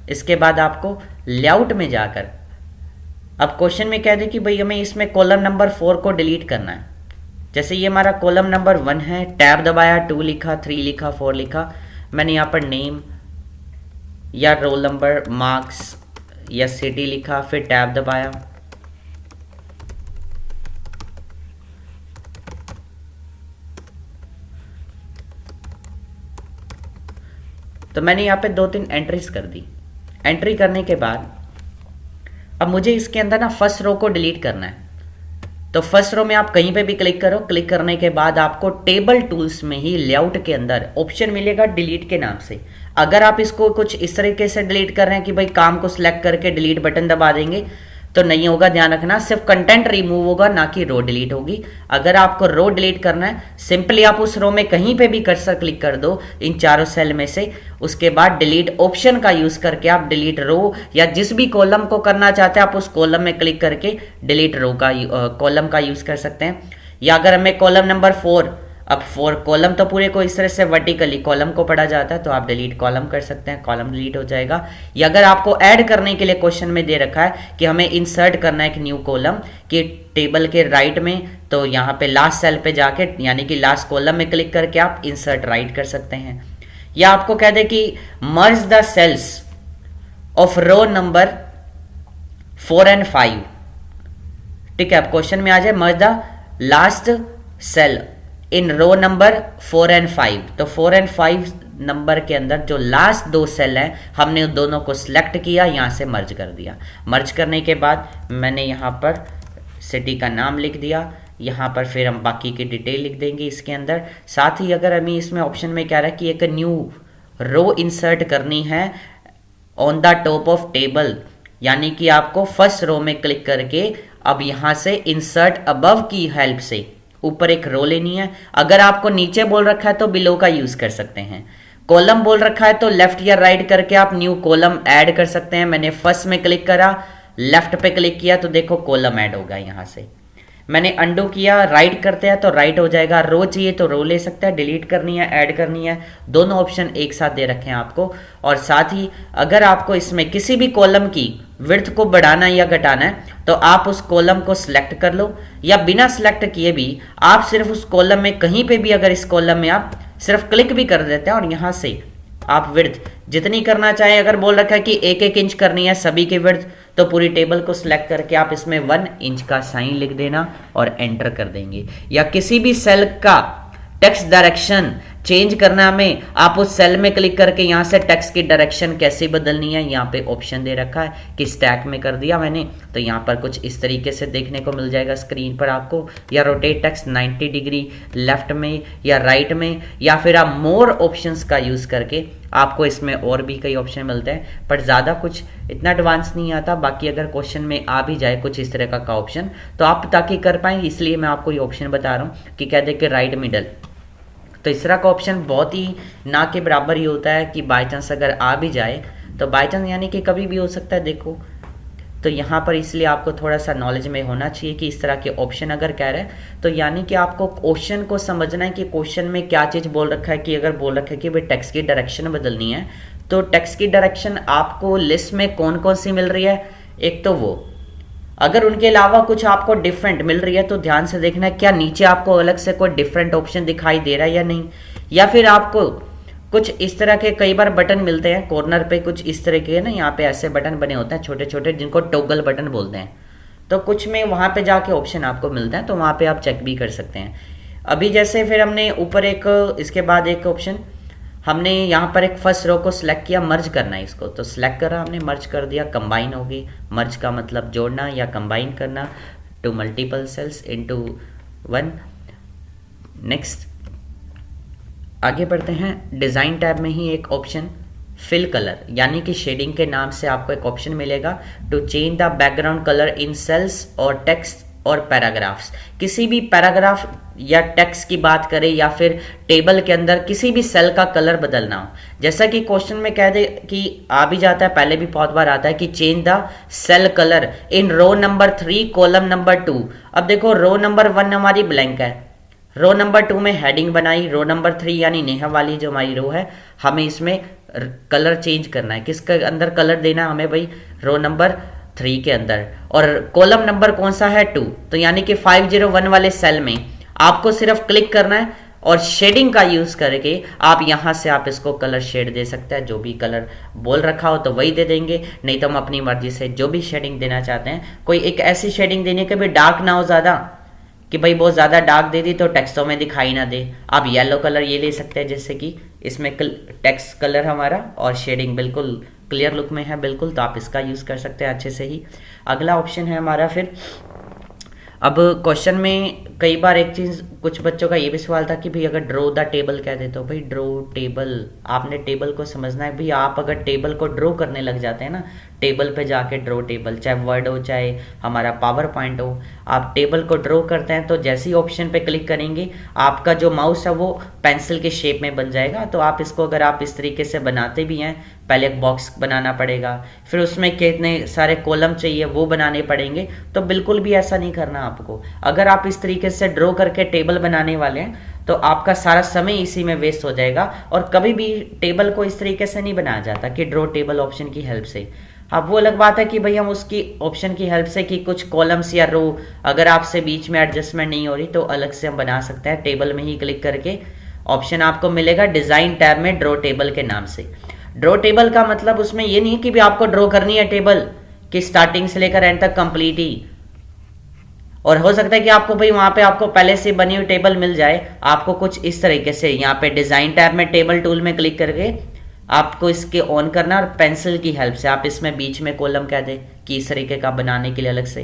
इसके बाद आपको लेआउट में जाकर अब क्वेश्चन में कह दे कि भाई हमें इसमें कॉलम नंबर 4 को डिलीट करना है। जैसे ये हमारा कॉलम नंबर 1 है, टैब दबाया, 2 लिखा, 3 लिखा, 4 लिखा, मैंने यहाँ पर नेम या रोल नंबर, मार्क्स या सिटी लिखा, फिर टैब दबाया। तो मैंने यहाँ पे 2-3 एंट्रीज कर दी। एंट्री करने के बाद अब मुझे इसके अंदर ना फर्स्ट रो को डिलीट करना है, तो फर्स्ट रो में आप कहीं पे भी क्लिक करो, क्लिक करने के बाद आपको टेबल टूल्स में ही लेआउट के अंदर ऑप्शन मिलेगा डिलीट के नाम से। अगर आप इसको कुछ इस तरीके से डिलीट कर रहे हैं कि भाई काम को सिलेक्ट करके डिलीट बटन दबा देंगे तो नहीं होगा, ध्यान रखना, सिर्फ कंटेंट रिमूव होगा ना कि रो डिलीट होगी। अगर आपको रो डिलीट करना है, सिंपली आप उस रो में कहीं पे भी कर्सर क्लिक कर दो इन चारों सेल में से, उसके बाद डिलीट ऑप्शन का यूज करके आप डिलीट रो या जिस भी कॉलम को करना चाहते हैं आप उस कॉलम में क्लिक करके डिलीट रो का कॉलम का यूज कर सकते हैं। या अगर हमें कॉलम नंबर 4, अब 4 कॉलम तो पूरे को इस तरह से वर्टिकली कॉलम को पढ़ा जाता है तो आप डिलीट कॉलम कर सकते हैं, कॉलम डिलीट हो जाएगा। या अगर आपको ऐड करने के लिए क्वेश्चन में दे रखा है कि हमें इंसर्ट करना है एक न्यू कॉलम कि टेबल के राइट में, तो यहाँ पे लास्ट सेल पे जाके यानी कि लास्ट कॉलम में क्लिक करके आप इंसर्ट राइट कर सकते हैं। या आपको कह दे कि merge the cells of row number 4 and 5, ठीक है। अब क्वेश्चन में आ जाए merge the last cell in row number 4 and 5, तो 4 and 5 नंबर के अंदर जो लास्ट 2 सेल हैं हमने उन दोनों को सिलेक्ट किया, यहाँ से मर्ज कर दिया। मर्ज करने के बाद मैंने यहाँ पर सिटी का नाम लिख दिया, यहाँ पर फिर हम बाकी की डिटेल लिख देंगे इसके अंदर। साथ ही अगर हमें इसमें ऑप्शन में क्या रहा है कि एक न्यू रो इंसर्ट करनी है on the top of table, यानी कि आपको फर्स्ट रो में क्लिक करके अब यहाँ से इंसर्ट अबव की हेल्प से ऊपर एक रो लेनी है। अगर आपको नीचे बोल रखा है तो बिलो का यूज कर सकते हैं। कॉलम बोल रखा है तो लेफ्ट या राइट करके आप न्यू कॉलम ऐड कर सकते हैं। मैंने फर्स्ट में क्लिक करा, लेफ्ट पे क्लिक किया तो देखो कॉलम ऐड होगा यहाँ से। मैंने अंडू किया, राइट करते हैं तो राइट हो जाएगा, रो चाहिए तो रो ले सकता है, डिलीट करनी है ऐड करनी है, दोनों ऑप्शन एक साथ दे रखे हैं आपको। और साथ ही अगर आपको इसमें किसी भी कॉलम की विड्थ को बढ़ाना या घटाना है तो आप उस कॉलम को सिलेक्ट कर लो, या बिना सिलेक्ट किए भी आप सिर्फ उस कॉलम में कहीं पे भी, अगर इस कॉलम में आप सिर्फ क्लिक भी कर देते हैं और यहां से आप विड्थ जितनी करना चाहें, अगर बोल रखा है कि 1-1 इंच करनी है सभी की विड्थ, तो पूरी टेबल को सिलेक्ट करके आप इसमें 1 इंच का साइन लिख देना और एंटर कर देंगे। या किसी भी सेल का टेक्स्ट डायरेक्शन चेंज करना में आप उस सेल में क्लिक करके यहां से टेक्स्ट की डायरेक्शन कैसे बदलनी है, यहाँ पे ऑप्शन दे रखा है कि स्टैक में कर दिया मैंने, तो यहाँ पर कुछ इस तरीके से देखने को मिल जाएगा स्क्रीन पर आपको। या रोटेट टेक्स्ट 90 डिग्री लेफ्ट में या राइट में, या फिर आप मोर ऑप्शंस का यूज करके आपको इसमें और भी कई ऑप्शन मिलते हैं, पर ज़्यादा कुछ इतना एडवांस नहीं आता। बाकी अगर क्वेश्चन में आ भी जाए कुछ इस तरह का ऑप्शन तो आप ताकि कर पाए, इसलिए मैं आपको ये ऑप्शन बता रहा हूँ कि कह दे कि राइट मिडल। तो इस तरह का ऑप्शन बहुत ही ना के बराबर ही होता है कि बाई चांस अगर आ भी जाए तो बाई चांस यानी कि कभी भी हो सकता है, देखो। तो यहाँ पर इसलिए आपको थोड़ा सा नॉलेज में होना चाहिए कि इस तरह के ऑप्शन अगर कह रहे हैं तो यानी कि आपको क्वेश्चन को समझना है कि क्वेश्चन में क्या चीज़ बोल रखा है। कि अगर बोल रखा है कि भाई टेक्स्ट की डायरेक्शन बदलनी है, तो टेक्स्ट की डायरेक्शन आपको लिस्ट में कौन कौन सी मिल रही है, एक तो वो, अगर उनके अलावा कुछ आपको डिफरेंट मिल रही है तो ध्यान से देखना है क्या नीचे आपको अलग से कोई डिफरेंट ऑप्शन दिखाई दे रहा है या नहीं। या फिर आपको कुछ इस तरह के कई बार बटन मिलते हैं कॉर्नर पे, कुछ इस तरह के ना, यहाँ पे ऐसे बटन बने होते हैं छोटे छोटे जिनको टॉगल बटन बोलते हैं। तो कुछ में वहाँ पे जाके ऑप्शन आपको मिलता है, तो वहाँ पे आप चेक भी कर सकते हैं। अभी जैसे फिर हमने ऊपर एक, इसके बाद एक ऑप्शन हमने यहाँ पर एक फर्स्ट रो को सिलेक्ट किया, मर्ज करना है इसको, तो सिलेक्ट करा हमने, मर्ज कर दिया, कंबाइन होगी। मर्ज का मतलब जोड़ना या कंबाइन करना, to multiple cells into 1। Next आगे बढ़ते हैं। डिज़ाइन टैब में ही एक ऑप्शन फिल कलर यानी कि शेडिंग के नाम से आपको एक ऑप्शन मिलेगा, to change the background colour in cells और टेक्स्ट और पैराग्राफ्स। किसी भी पैराग्राफ या टेक्स्ट की बात करें या फिर टेबल के अंदर किसी भी सेल का कलर बदलना हो, जैसा कि क्वेश्चन में कह दे कि आ भी जाता है, पहले भी बहुत बार आता है कि change the cell colour in row number 3 column number 2। अब देखो रो नंबर 1 हमारी ब्लैंक है, रो नंबर 2 में हेडिंग बनाई, रो नंबर 3 यानी नेहा वाली जो हमारी रो है, हमें इसमें कलर चेंज करना है। किसके अंदर कलर देना है हमें भाई, रो नंबर 3 के अंदर, और कॉलम नंबर कौन सा है 2, तो यानी कि 501 वाले सेल में आपको सिर्फ क्लिक करना है और शेडिंग का यूज करके आप यहां से आप इसको कलर शेड दे सकते हैं। जो भी कलर बोल रखा हो तो वही दे देंगे, नहीं तो हम अपनी मर्जी से जो भी शेडिंग देना चाहते हैं, कोई एक ऐसी शेडिंग देने के भी डार्क ना हो ज्यादा कि भाई बहुत ज्यादा डार्क दे दी तो टेक्स्टों में दिखाई ना दे। आप येलो कलर ये ले सकते हैं, जैसे कि इसमें टेक्स्ट कलर हमारा और शेडिंग बिल्कुल क्लियर लुक में है बिल्कुल, तो आप इसका यूज कर सकते हैं अच्छे से ही। अगला ऑप्शन है हमारा फिर, अब क्वेश्चन में कई बार एक चीज, कुछ बच्चों का ये भी सवाल था कि भाई अगर ड्रॉ द टेबल कह दे तो भाई ड्रॉ टेबल, आपने टेबल को समझना है। भाई आप अगर टेबल को ड्रॉ करने लग जाते हैं ना, टेबल पे जाके ड्रॉ टेबल, चाहे वर्ड हो चाहे हमारा पावर पॉइंट हो, आप टेबल को ड्रॉ करते हैं तो जैसे ही ऑप्शन पे क्लिक करेंगे आपका जो माउस है वो पेंसिल के शेप में बन जाएगा। तो आप इसको अगर आप इस तरीके से बनाते भी हैं, पहले एक बॉक्स बनाना पड़ेगा, फिर उसमें कितने सारे कॉलम चाहिए वो बनाने पड़ेंगे, तो बिल्कुल भी ऐसा नहीं करना आपको। अगर आप इस तरीके से ड्रॉ करके टेबल बनाने वाले हैं तो आपका सारा समय इसी में वेस्ट हो जाएगा, और कभी भी टेबल को इस तरीके से नहीं बनाया जाता कि ड्रॉ टेबल ऑप्शन की हेल्प से। अब वो अलग बात है कि भाई हम उसकी ऑप्शन की हेल्प से कि कुछ कॉलम्स या रो अगर आपसे बीच में एडजस्टमेंट नहीं हो रही तो अलग से हम बना सकते हैं। टेबल में ही क्लिक करके ऑप्शन आपको मिलेगा डिजाइन टैब में ड्रॉ टेबल के नाम से। ड्रॉ टेबल का मतलब उसमें ये नहीं कि भी आपको ड्रॉ करनी है टेबल कि स्टार्टिंग से लेकर एंड तक कंप्लीट ही, और हो सकता है कि आपको भाई वहां पे आपको पहले से बनी हुई टेबल मिल जाए। आपको कुछ इस तरीके से यहाँ पे डिजाइन टैब में टेबल टूल में क्लिक करके आपको इसके ऑन करना, और पेंसिल की हेल्प से आप इसमें बीच में कॉलम कह दे कि इस तरीके का बनाने के लिए अलग से,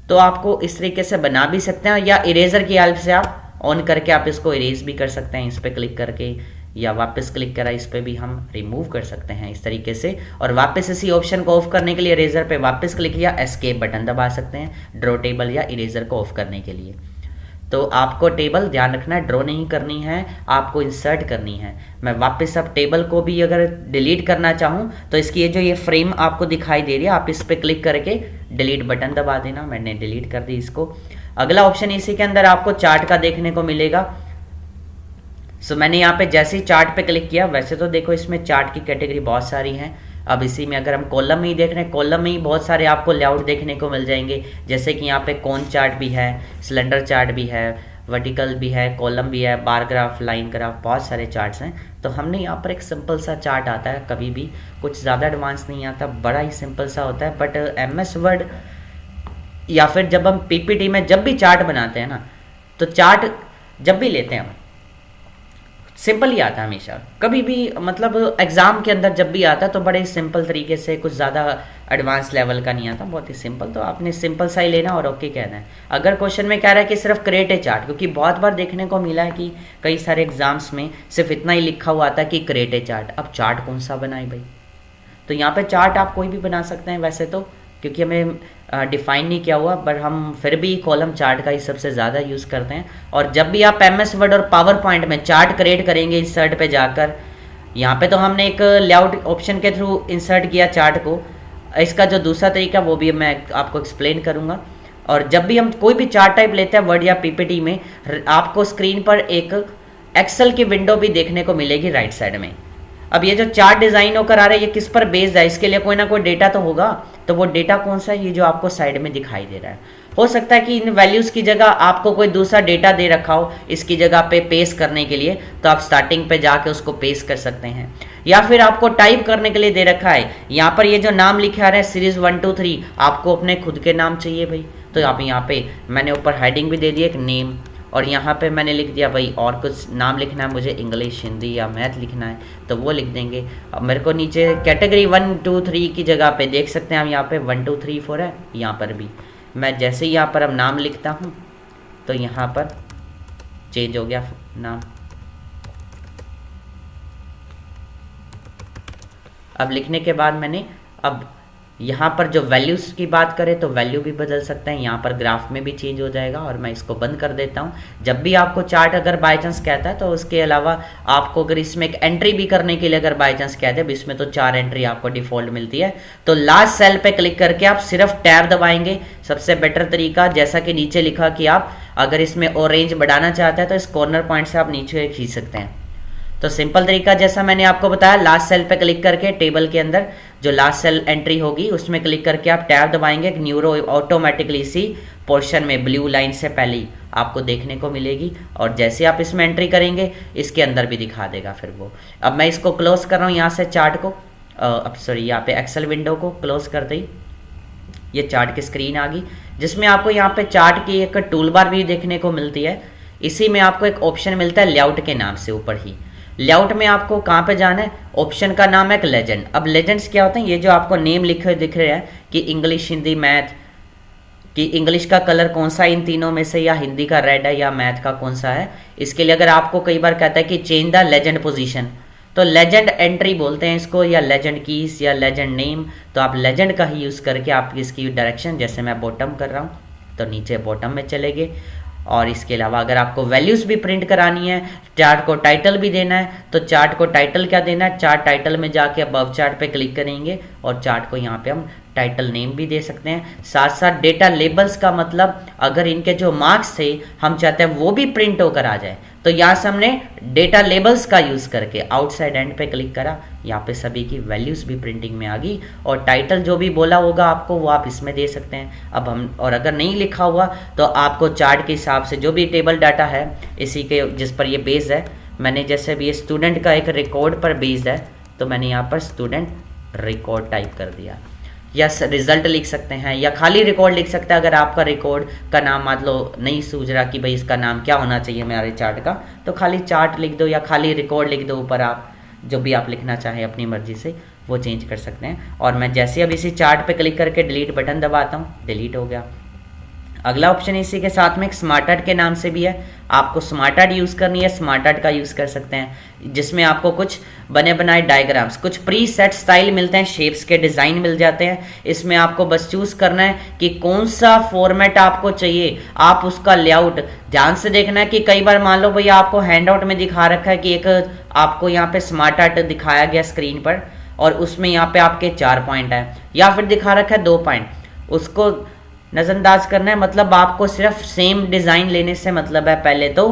तो आपको इस तरीके से बना भी सकते हैं, या इरेजर की हेल्प से आप ऑन करके आप इसको इरेज भी कर सकते हैं इस पर क्लिक करके, या वापस क्लिक करा इस पे भी हम रिमूव कर सकते हैं इस तरीके से। और वापस इसी ऑप्शन को ऑफ करने के लिए इरेजर पे वापस क्लिक किया, एस्केप बटन दबा सकते हैं ड्रॉ टेबल या इरेजर को ऑफ करने के लिए। तो आपको टेबल ध्यान रखना है, ड्रॉ नहीं करनी है, आपको इंसर्ट करनी है। मैं वापस अब टेबल को भी अगर डिलीट करना चाहूँ तो इसकी ये जो ये फ्रेम आपको दिखाई दे रही है, आप इस पर क्लिक करके डिलीट बटन दबा देना। मैंने डिलीट कर दी इसको। अगला ऑप्शन इसी के अंदर आपको चार्ट का देखने को मिलेगा। सो मैंने यहाँ पे जैसे ही चार्ट पे क्लिक किया, वैसे तो देखो इसमें चार्ट की कैटेगरी बहुत सारी हैं। अब इसी में अगर हम कॉलम में ही देख रहे हैं, कॉलम में ही बहुत सारे आपको लेआउट देखने को मिल जाएंगे, जैसे कि यहाँ पे कॉन चार्ट भी है, सिलेंडर चार्ट भी है, वर्टिकल भी है, कॉलम भी है, बार ग्राफ, लाइन ग्राफ, बहुत सारे चार्ट्स हैं। तो हमने यहाँ पर एक सिंपल सा चार्ट आता है, कभी भी कुछ ज़्यादा एडवांस नहीं आता, बड़ा ही सिंपल सा होता है। बट MS वर्ड या फिर जब हम PPT में जब भी चार्ट बनाते हैं ना, तो चार्ट जब भी लेते हैं हम सिंपल ही आता है हमेशा, कभी भी मतलब एग्जाम के अंदर जब भी आता है तो बड़े सिंपल तरीके से, कुछ ज़्यादा एडवांस लेवल का नहीं आता, बहुत ही सिंपल। तो आपने सिंपल सा ही लेना और ओके कहना है। अगर क्वेश्चन में कह रहा है कि सिर्फ क्रिएट ए चार्ट, क्योंकि बहुत बार देखने को मिला है कि कई सारे एग्जाम्स में सिर्फ इतना ही लिखा हुआ आता है कि क्रिएट ए चार्ट। अब चार्ट कौन सा बनाए भाई? तो यहाँ पे चार्ट आप कोई भी बना सकते हैं वैसे तो, क्योंकि हमें डिफाइन नहीं किया हुआ, बट हम फिर भी कॉलम चार्ट का ही सबसे ज़्यादा यूज़ करते हैं। और जब भी आप MS वर्ड और पावर पॉइंट में चार्ट क्रिएट करेंगे, इंसर्ट पे जाकर, यहाँ पे तो हमने एक लेआउट ऑप्शन के थ्रू इंसर्ट किया चार्ट को, इसका जो दूसरा तरीका वो भी मैं आपको एक्सप्लेन करूँगा। और जब भी हम कोई भी चार्ट टाइप लेते हैं वर्ड या PPT में, आपको स्क्रीन पर एक एक्सेल की विंडो भी देखने को मिलेगी राइट साइड में। अब ये जो चार्ट डिजाइन होकर आ रहा है, ये किस पर बेस्ड है? इसके लिए कोई ना कोई डेटा तो होगा, तो वो डेटा कौन सा है? ये जो आपको साइड में दिखाई दे रहा है। हो सकता है कि इन वैल्यूज की जगह आपको कोई दूसरा डेटा दे रखा हो इसकी जगह पे पेस्ट करने के लिए, तो आप स्टार्टिंग पे जाके उसको पेस्ट कर सकते हैं। या फिर आपको टाइप करने के लिए दे रखा है, यहाँ पर ये जो नाम लिखे आ रहे हैं सीरीज 1 2 3, आपको अपने खुद के नाम चाहिए भाई, तो आप यहाँ पे मैंने ऊपर हेडिंग भी दे दी एक नेम, और यहाँ पे मैंने लिख दिया भाई और कुछ नाम लिखना है मुझे, इंग्लिश, हिंदी या मैथ लिखना है तो वो लिख देंगे। अब मेरे को नीचे कैटेगरी 1 2 3 की जगह पे देख सकते हैं हम, यहाँ पे 1 2 3 4 है, यहाँ पर भी मैं जैसे ही यहाँ पर अब नाम लिखता हूँ तो यहाँ पर चेंज हो गया नाम। अब लिखने के बाद मैंने अब यहाँ पर जो वैल्यूज़ की बात करें तो वैल्यू भी बदल सकते हैं, यहाँ पर ग्राफ में भी चेंज हो जाएगा। और मैं इसको बंद कर देता हूँ। जब भी आपको चार्ट अगर बाय चांस कहता है तो उसके अलावा आपको अगर इसमें एक एंट्री भी करने के लिए अगर बाय चांस कहते हैं, इसमें तो 4 एंट्री आपको डिफॉल्ट मिलती है, तो लास्ट सेल पे क्लिक करके आप सिर्फ टैब दबाएंगे, सबसे बेटर तरीका। जैसा कि नीचे लिखा कि आप अगर इसमें ऑरेंज बढ़ाना चाहते हैं तो इस कॉर्नर पॉइंट से आप नीचे खींच सकते हैं। तो सिंपल तरीका जैसा मैंने आपको बताया, लास्ट सेल पे क्लिक करके टेबल के अंदर जो लास्ट सेल एंट्री होगी उसमें क्लिक करके आप टैब दबाएंगे, न्यूरो ऑटोमेटिकली इसी पोर्शन में ब्लू लाइन से पहले ही आपको देखने को मिलेगी। और जैसे आप इसमें एंट्री करेंगे इसके अंदर भी दिखा देगा फिर वो। अब मैं इसको क्लोज कर रहा हूँ यहाँ से चार्ट को, अब सॉरी यहाँ पे एक्सेल विंडो को क्लोज करते ही ये चार्ट की स्क्रीन आ गई, जिसमें आपको यहाँ पे चार्ट की एक टूल बार भी देखने को मिलती है। इसी में आपको एक ऑप्शन मिलता है लेआउट के नाम से ऊपर ही। लेआउट में आपको कहाँ पे जाना है? ऑप्शन का नाम है एक लेजेंड। अब लेजेंड्स क्या होते हैं? ये जो आपको नेम लिखे दिख रहे हैं कि इंग्लिश, हिंदी, मैथ, कि इंग्लिश का कलर कौन सा इन तीनों में से, या हिंदी का रेड है या मैथ का कौन सा है। इसके लिए अगर आपको कई बार कहता है कि चेंज द लेजेंड पोजीशन, तो लेजेंड एंट्री बोलते हैं इसको, या लेजेंड कीज या लेजेंड नेम। तो आप लेजेंड का ही यूज़ करके आप इसकी डायरेक्शन, जैसे मैं बॉटम कर रहा हूँ तो नीचे बॉटम में चले गए। और इसके अलावा अगर आपको वैल्यूज़ भी प्रिंट करानी है, चार्ट को टाइटल भी देना है, तो चार्ट को टाइटल क्या देना है? चार्ट टाइटल में जाके अबव चार्ट पे क्लिक करेंगे और चार्ट को यहाँ पे हम टाइटल नेम भी दे सकते हैं। साथ साथ डेटा लेबल्स का मतलब अगर इनके जो मार्क्स थे हम चाहते हैं वो भी प्रिंट होकर आ जाए, तो यहाँ से हमने डेटा लेबल्स का यूज़ करके आउटसाइड एंड पे क्लिक करा, यहाँ पे सभी की वैल्यूज़ भी प्रिंटिंग में आ गई। और टाइटल जो भी बोला होगा आपको वो आप इसमें दे सकते हैं। अब हम, और अगर नहीं लिखा हुआ तो आपको चार्ट के हिसाब से जो भी टेबल डाटा है इसी के जिस पर ये बेस्ड है, मैंने जैसे भी ये स्टूडेंट का एक रिकॉर्ड पर बेस्ड है तो मैंने यहाँ पर स्टूडेंट रिकॉर्ड टाइप कर दिया, या रिजल्ट लिख सकते हैं या खाली रिकॉर्ड लिख सकते हैं। अगर आपका रिकॉर्ड का नाम मान लो नहीं सूझ रहा कि भाई इसका नाम क्या होना चाहिए हमारे चार्ट का, तो खाली चार्ट लिख दो या खाली रिकॉर्ड लिख दो ऊपर। आप जो भी आप लिखना चाहें अपनी मर्जी से वो चेंज कर सकते हैं। और मैं जैसे अब इसी चार्ट पे क्लिक करके डिलीट बटन दबाता हूँ, डिलीट हो गया। अगला ऑप्शन इसी के साथ में एक स्मार्ट आर्ट के नाम से भी है। आपको स्मार्ट आर्ट यूज़ करनी है, स्मार्ट आर्ट का यूज़ कर सकते हैं, जिसमें आपको कुछ बने बनाए डायग्राम्स, कुछ प्री सेट स्टाइल मिलते हैं, शेप्स के डिज़ाइन मिल जाते हैं। इसमें आपको बस चूज़ करना है कि कौन सा फॉर्मेट आपको चाहिए, आप उसका लेआउट ध्यान से देखना है। कि कई बार मान लो भैया आपको हैंड आउट में दिखा रखा है कि एक आपको यहाँ पे स्मार्ट आर्ट दिखाया गया स्क्रीन पर और उसमें यहाँ पे आपके 4 पॉइंट है, या फिर दिखा रखा है 2 पॉइंट, उसको नज़रअंदाज करना है, मतलब आपको सिर्फ सेम डिज़ाइन लेने से मतलब है। पहले तो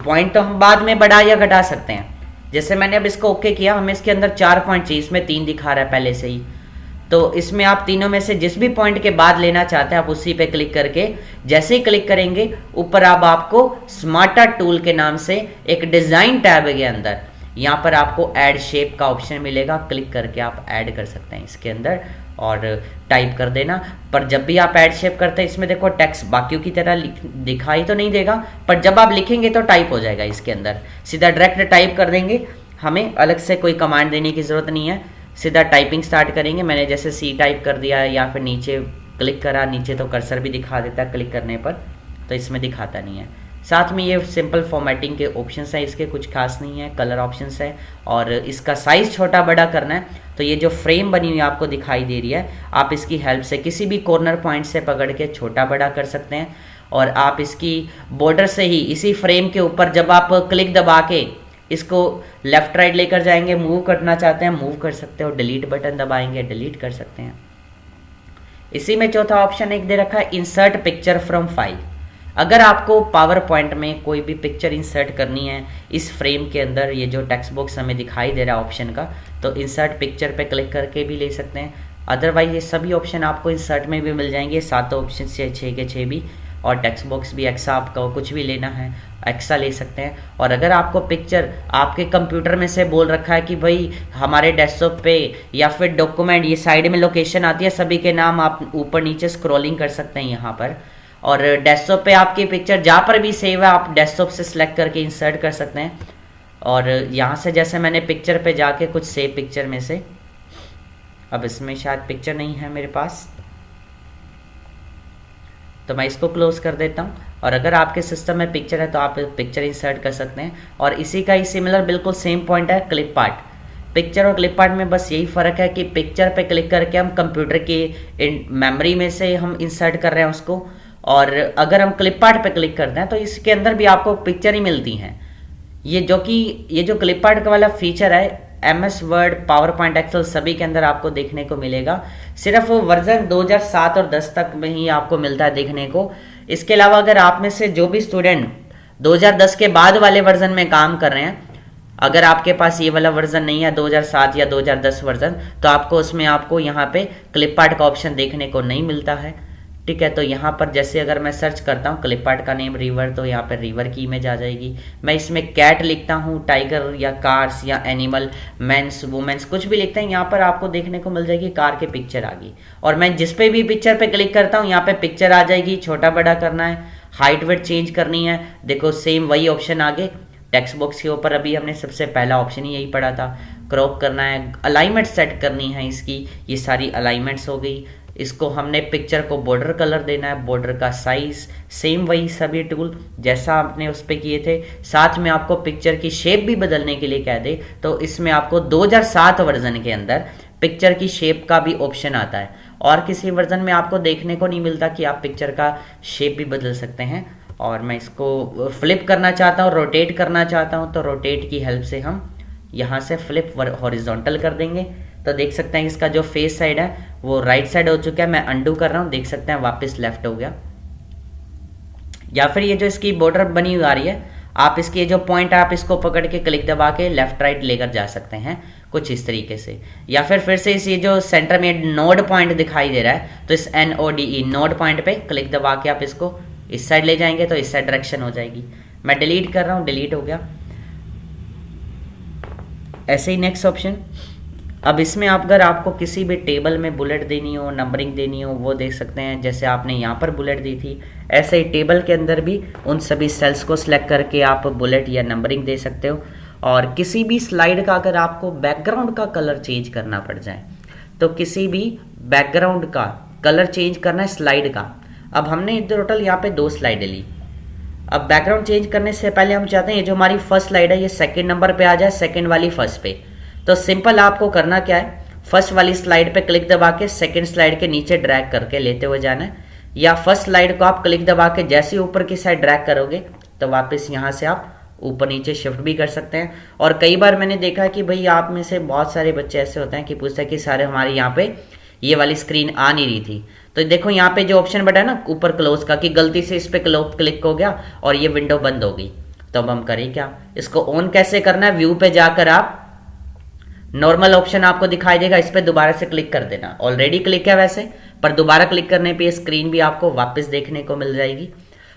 पॉइंट तो हम बाद में बढ़ा या घटा सकते हैं। जैसे मैंने अब इसको ओके किया, हमें इसके अंदर 4 पॉइंट चाहिए, इसमें 3 दिखा रहा है पहले से ही। तो इसमें आप तीनों में से जिस भी पॉइंट के बाद लेना चाहते हैं आप उसी पे क्लिक करके, जैसे ही क्लिक करेंगे ऊपर अब आपको स्मार्टर टूल के नाम से एक डिज़ाइन टैब के अंदर यहाँ पर आपको ऐड शेप का ऑप्शन मिलेगा। क्लिक करके आप ऐड कर सकते हैं इसके अंदर और टाइप कर देना। पर जब भी आप ऐड शेप करते हैं इसमें देखो टेक्स्ट बाकियों की तरह दिखाई तो नहीं देगा, पर जब आप लिखेंगे तो टाइप हो जाएगा इसके अंदर। सीधा डायरेक्ट टाइप कर देंगे, हमें अलग से कोई कमांड देने की ज़रूरत नहीं है, सीधा टाइपिंग स्टार्ट करेंगे। मैंने जैसे सी टाइप कर दिया या फिर नीचे क्लिक करा, नीचे तो कर्सर भी दिखा देता है क्लिक करने पर, तो इसमें दिखाता नहीं है। साथ में ये सिंपल फॉर्मेटिंग के ऑप्शंस हैं, इसके कुछ खास नहीं है, कलर ऑप्शंस है। और इसका साइज़ छोटा बड़ा करना है तो ये जो फ्रेम बनी हुई आपको दिखाई दे रही है, आप इसकी हेल्प से किसी भी कॉर्नर पॉइंट से पकड़ के छोटा बड़ा कर सकते हैं। और आप इसकी बॉर्डर से ही इसी फ्रेम के ऊपर जब आप क्लिक दबा के इसको लेफ्ट राइट लेकर जाएंगे, मूव करना चाहते हैं मूव कर सकते हो, डिलीट बटन दबाएंगे डिलीट कर सकते हैं। इसी में चौथा ऑप्शन एक दे रखा है इंसर्ट पिक्चर फ्रॉम फाइल। अगर आपको पावर पॉइंट में कोई भी पिक्चर इंसर्ट करनी है इस फ्रेम के अंदर, ये जो टेक्स्ट बॉक्स हमें दिखाई दे रहा है ऑप्शन का, तो इंसर्ट पिक्चर पे क्लिक करके भी ले सकते हैं। अदरवाइज ये सभी ऑप्शन आपको इंसर्ट में भी मिल जाएंगे, सातों ऑप्शन से 6 के 6 भी। और टेक्स्ट बॉक्स भी एक्सा आपका कुछ भी लेना है एक्सा ले सकते हैं। और अगर आपको पिक्चर आपके कंप्यूटर में से बोल रखा है कि भाई हमारे डेस्कटॉप पे या फिर डॉक्यूमेंट, ये साइड में लोकेशन आती है सभी के नाम, आप ऊपर नीचे स्क्रॉलिंग कर सकते हैं यहाँ पर। और डेस्कटॉप पे आपकी पिक्चर जहाँ पर भी सेव है आप डेस्कटॉप से सिलेक्ट करके इंसर्ट कर सकते हैं। और यहाँ से जैसे मैंने पिक्चर पे जाके कुछ सेव पिक्चर में से, अब इसमें शायद पिक्चर नहीं है मेरे पास तो मैं इसको क्लोज कर देता हूँ। और अगर आपके सिस्टम में पिक्चर है तो आप पिक्चर इंसर्ट कर सकते हैं। और इसी का ही सिमिलर बिल्कुल सेम पॉइंट है क्लिप आर्ट। पिक्चर और क्लिप आर्ट में बस यही फ़र्क है कि पिक्चर पे क्लिक करके हम कंप्यूटर की मेमोरी में से हम इंसर्ट कर रहे हैं उसको, और अगर हम क्लिप आर्ट पे क्लिक करते हैं तो इसके अंदर भी आपको पिक्चर ही मिलती हैं। ये जो क्लिप आर्ट वाला फीचर है MS Word, PowerPoint, Excel सभी के अंदर आपको देखने को मिलेगा। सिर्फ वर्जन 2007 और 10 तक में ही आपको मिलता है देखने को। इसके अलावा अगर आप में से जो भी स्टूडेंट 2010 के बाद वाले वर्जन में काम कर रहे हैं, अगर आपके पास ये वाला वर्जन नहीं है 2007 या 2010 वर्जन, तो आपको उसमें आपको यहाँ पे क्लिप आर्ट का ऑप्शन देखने को नहीं मिलता है। ठीक है, तो यहाँ पर जैसे अगर मैं सर्च करता हूँ क्लिप आर्ट का नेम रिवर, तो यहाँ पर रिवर की इमेज आ जाएगी। मैं इसमें कैट लिखता हूँ, टाइगर या कार्स या एनिमल, मेंस, वुमेन्स, कुछ भी लिखते हैं, यहाँ पर आपको देखने को मिल जाएगी कार की पिक्चर आ गई। और मैं जिस पे भी पिक्चर पे क्लिक करता हूँ यहाँ पे पिक्चर आ जाएगी। छोटा बड़ा करना है, हाइट वेट चेंज करनी है, देखो सेम वही ऑप्शन आगे टेक्स्ट बॉक्स के ऊपर। अभी हमने सबसे पहला ऑप्शन ही यही पढ़ा था। क्रॉप करना है, अलाइनमेंट सेट करनी है इसकी, ये सारी अलाइनमेंट्स हो गई। इसको हमने पिक्चर को बॉर्डर कलर देना है, बॉर्डर का साइज सेम वही सभी टूल जैसा आपने उस पर किए थे। साथ में आपको पिक्चर की शेप भी बदलने के लिए कह दे तो इसमें आपको 2007 वर्जन के अंदर पिक्चर की शेप का भी ऑप्शन आता है। और किसी वर्जन में आपको देखने को नहीं मिलता कि आप पिक्चर का शेप भी बदल सकते हैं। और मैं इसको फ्लिप करना चाहता हूँ, रोटेट करना चाहता हूँ, तो रोटेट की हेल्प से हम यहाँ से फ्लिप हॉरिजॉन्टल कर देंगे। तो देख सकते हैं इसका जो फेस साइड है वो राइट साइड हो चुका है। मैं अंडू कर रहा हूँ, देख सकते हैं वापस लेफ्ट हो गया। या फिर ये जो इसकी बॉर्डर बनी हुई आ रही है, आप इसकी ये जो पॉइंट है आप इसको पकड़ के क्लिक दबा के लेफ्ट राइट लेकर जा सकते हैं कुछ इस तरीके से। या फिर से इस ये जो सेंटर में नोड पॉइंट दिखाई दे रहा है तो इस NODE नोड पॉइंट पे क्लिक दबा के आप इसको इस साइड ले जाएंगे तो इस साइड डायरेक्शन हो जाएगी। मैं डिलीट कर रहा हूँ, डिलीट हो गया। ऐसे ही नेक्स्ट ऑप्शन, अब इसमें अगर आपको किसी भी टेबल में बुलेट देनी हो, नंबरिंग देनी हो, वो देख सकते हैं। जैसे आपने यहाँ पर बुलेट दी थी, ऐसे ही टेबल के अंदर भी उन सभी सेल्स को सिलेक्ट करके आप बुलेट या नंबरिंग दे सकते हो। और किसी भी स्लाइड का अगर आपको बैकग्राउंड का कलर चेंज करना पड़ जाए तो किसी भी बैकग्राउंड का कलर चेंज करना है स्लाइड का। अब हमने टोटल यहाँ पे 2 स्लाइड ली। अब बैकग्राउंड चेंज करने से पहले हम चाहते हैं ये जो हमारी फर्स्ट स्लाइड है ये सेकंड नंबर पे आ जाए, सेकंड वाली फर्स्ट पे। तो सिंपल आपको करना क्या है, फर्स्ट वाली स्लाइड पे क्लिक दबा के सेकंड स्लाइड के नीचे ड्रैग करके लेते हुए जाना है। या फर्स्ट स्लाइड को आप क्लिक दबा के जैसे ऊपर की साइड ड्रैग करोगे तो वापस यहाँ से आप ऊपर नीचे शिफ्ट भी कर सकते हैं। और कई बार मैंने देखा कि भाई आप में से बहुत सारे बच्चे ऐसे होते हैं कि पूछते हैं कि सारे हमारे यहाँ पे ये वाली स्क्रीन आ नहीं रही थी, तो देखो यहाँ पे जो ऑप्शन बटा है ना ऊपर क्लोज का, कि गलती से इस पे क्लिक हो गया और ये विंडो बंद हो गई, तो अब हम करें क्या, इसको ऑन कैसे करना है, व्यू पे जाकर आप नॉर्मल ऑप्शन आपको दिखाई देगा, इस पे दोबारा से क्लिक कर देना। ऑलरेडी क्लिक है वैसे, पर दोबारा क्लिक करने पे स्क्रीन भी आपको वापस देखने को मिल जाएगी।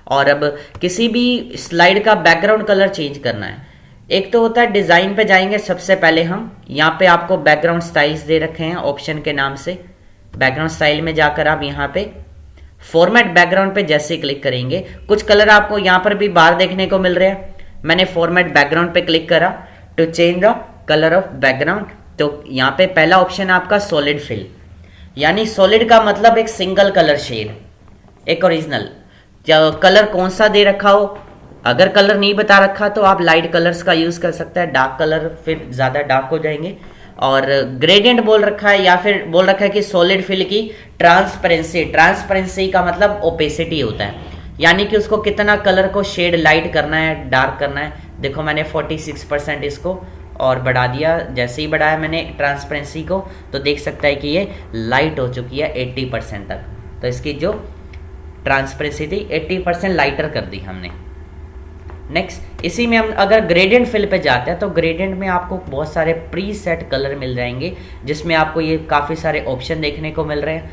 और अब किसी भी स्लाइड का बैकग्राउंड कलर चेंज करना है, एक तो होता है डिजाइन पे जाएंगे, सबसे पहले हम यहाँ पे आपको बैकग्राउंड स्टाइल्स दे रखे हैं ऑप्शन के नाम से। बैकग्राउंड स्टाइल में जाकर आप यहाँ पे फॉर्मेट बैकग्राउंड पे जैसे क्लिक करेंगे, कुछ कलर आपको यहाँ पर भी बाहर देखने को मिल रहे हैं। मैंने फॉर्मेट बैकग्राउंड पे क्लिक करा to change the colour of background, तो यहाँ पे पहला ऑप्शन आपका सॉलिड फिल, यानी सॉलिड का मतलब एक सिंगल कलर शेड, एक ओरिजिनल कलर कौन सा दे रखा हो। अगर कलर नहीं बता रखा तो आप लाइट कलर्स का यूज कर सकते हैं, डार्क कलर फिर ज्यादा डार्क हो जाएंगे। और ग्रेडियंट बोल रखा है या फिर बोल रखा है कि सॉलिड फिल की ट्रांसपेरेंसी, ट्रांसपेरेंसी का मतलब ओपेसिटी होता है, यानी कि उसको कितना कलर को शेड लाइट करना है डार्क करना है। देखो मैंने 46% इसको और बढ़ा दिया, जैसे ही बढ़ाया मैंने ट्रांसपेरेंसी को तो देख सकता है कि ये लाइट हो चुकी है 80% तक, तो इसकी जो ट्रांसपेरेंसी थी 80% लाइटर कर दी हमने। नेक्स्ट इसी में हम अगर ग्रेडियंट फिल पे जाते हैं तो ग्रेडियंट में आपको बहुत सारे प्री सेट कलर मिल जाएंगे, जिसमें आपको ये काफ़ी सारे ऑप्शन देखने को मिल रहे हैं,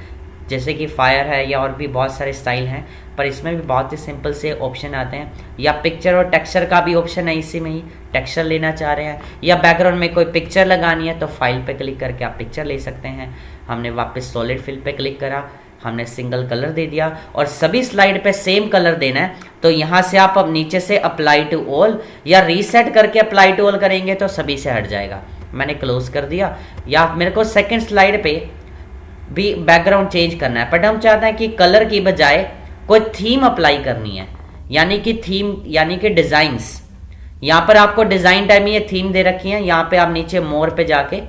जैसे कि फायर है या और भी बहुत सारे स्टाइल हैं, पर इसमें भी बहुत ही सिंपल से ऑप्शन आते हैं। या पिक्चर और टेक्सचर का भी ऑप्शन है, इसी में ही टेक्सचर लेना चाह रहे हैं या बैकग्राउंड में कोई पिक्चर लगानी है तो फाइल पे क्लिक करके आप पिक्चर ले सकते हैं। हमने वापस सॉलिड फिल पे क्लिक करा, हमने सिंगल कलर दे दिया और सभी स्लाइड पे सेम कलर देना है, तो यहाँ से आप अब नीचे से अप्लाई टू ऑल या रीसेट करके अप्लाई टू ऑल करेंगे तो सभी से हट जाएगा। मैंने क्लोज कर दिया। या मेरे को सेकंड स्लाइड पे भी बैकग्राउंड चेंज करना है, बट हम चाहते हैं कि कलर की बजाय कोई थीम अप्लाई करनी है, यानी कि थीम यानी कि डिजाइंस। यहाँ पर आपको डिजाइन टाइम ये थीम दे रखी है, यहाँ पे आप नीचे मोर पे जाके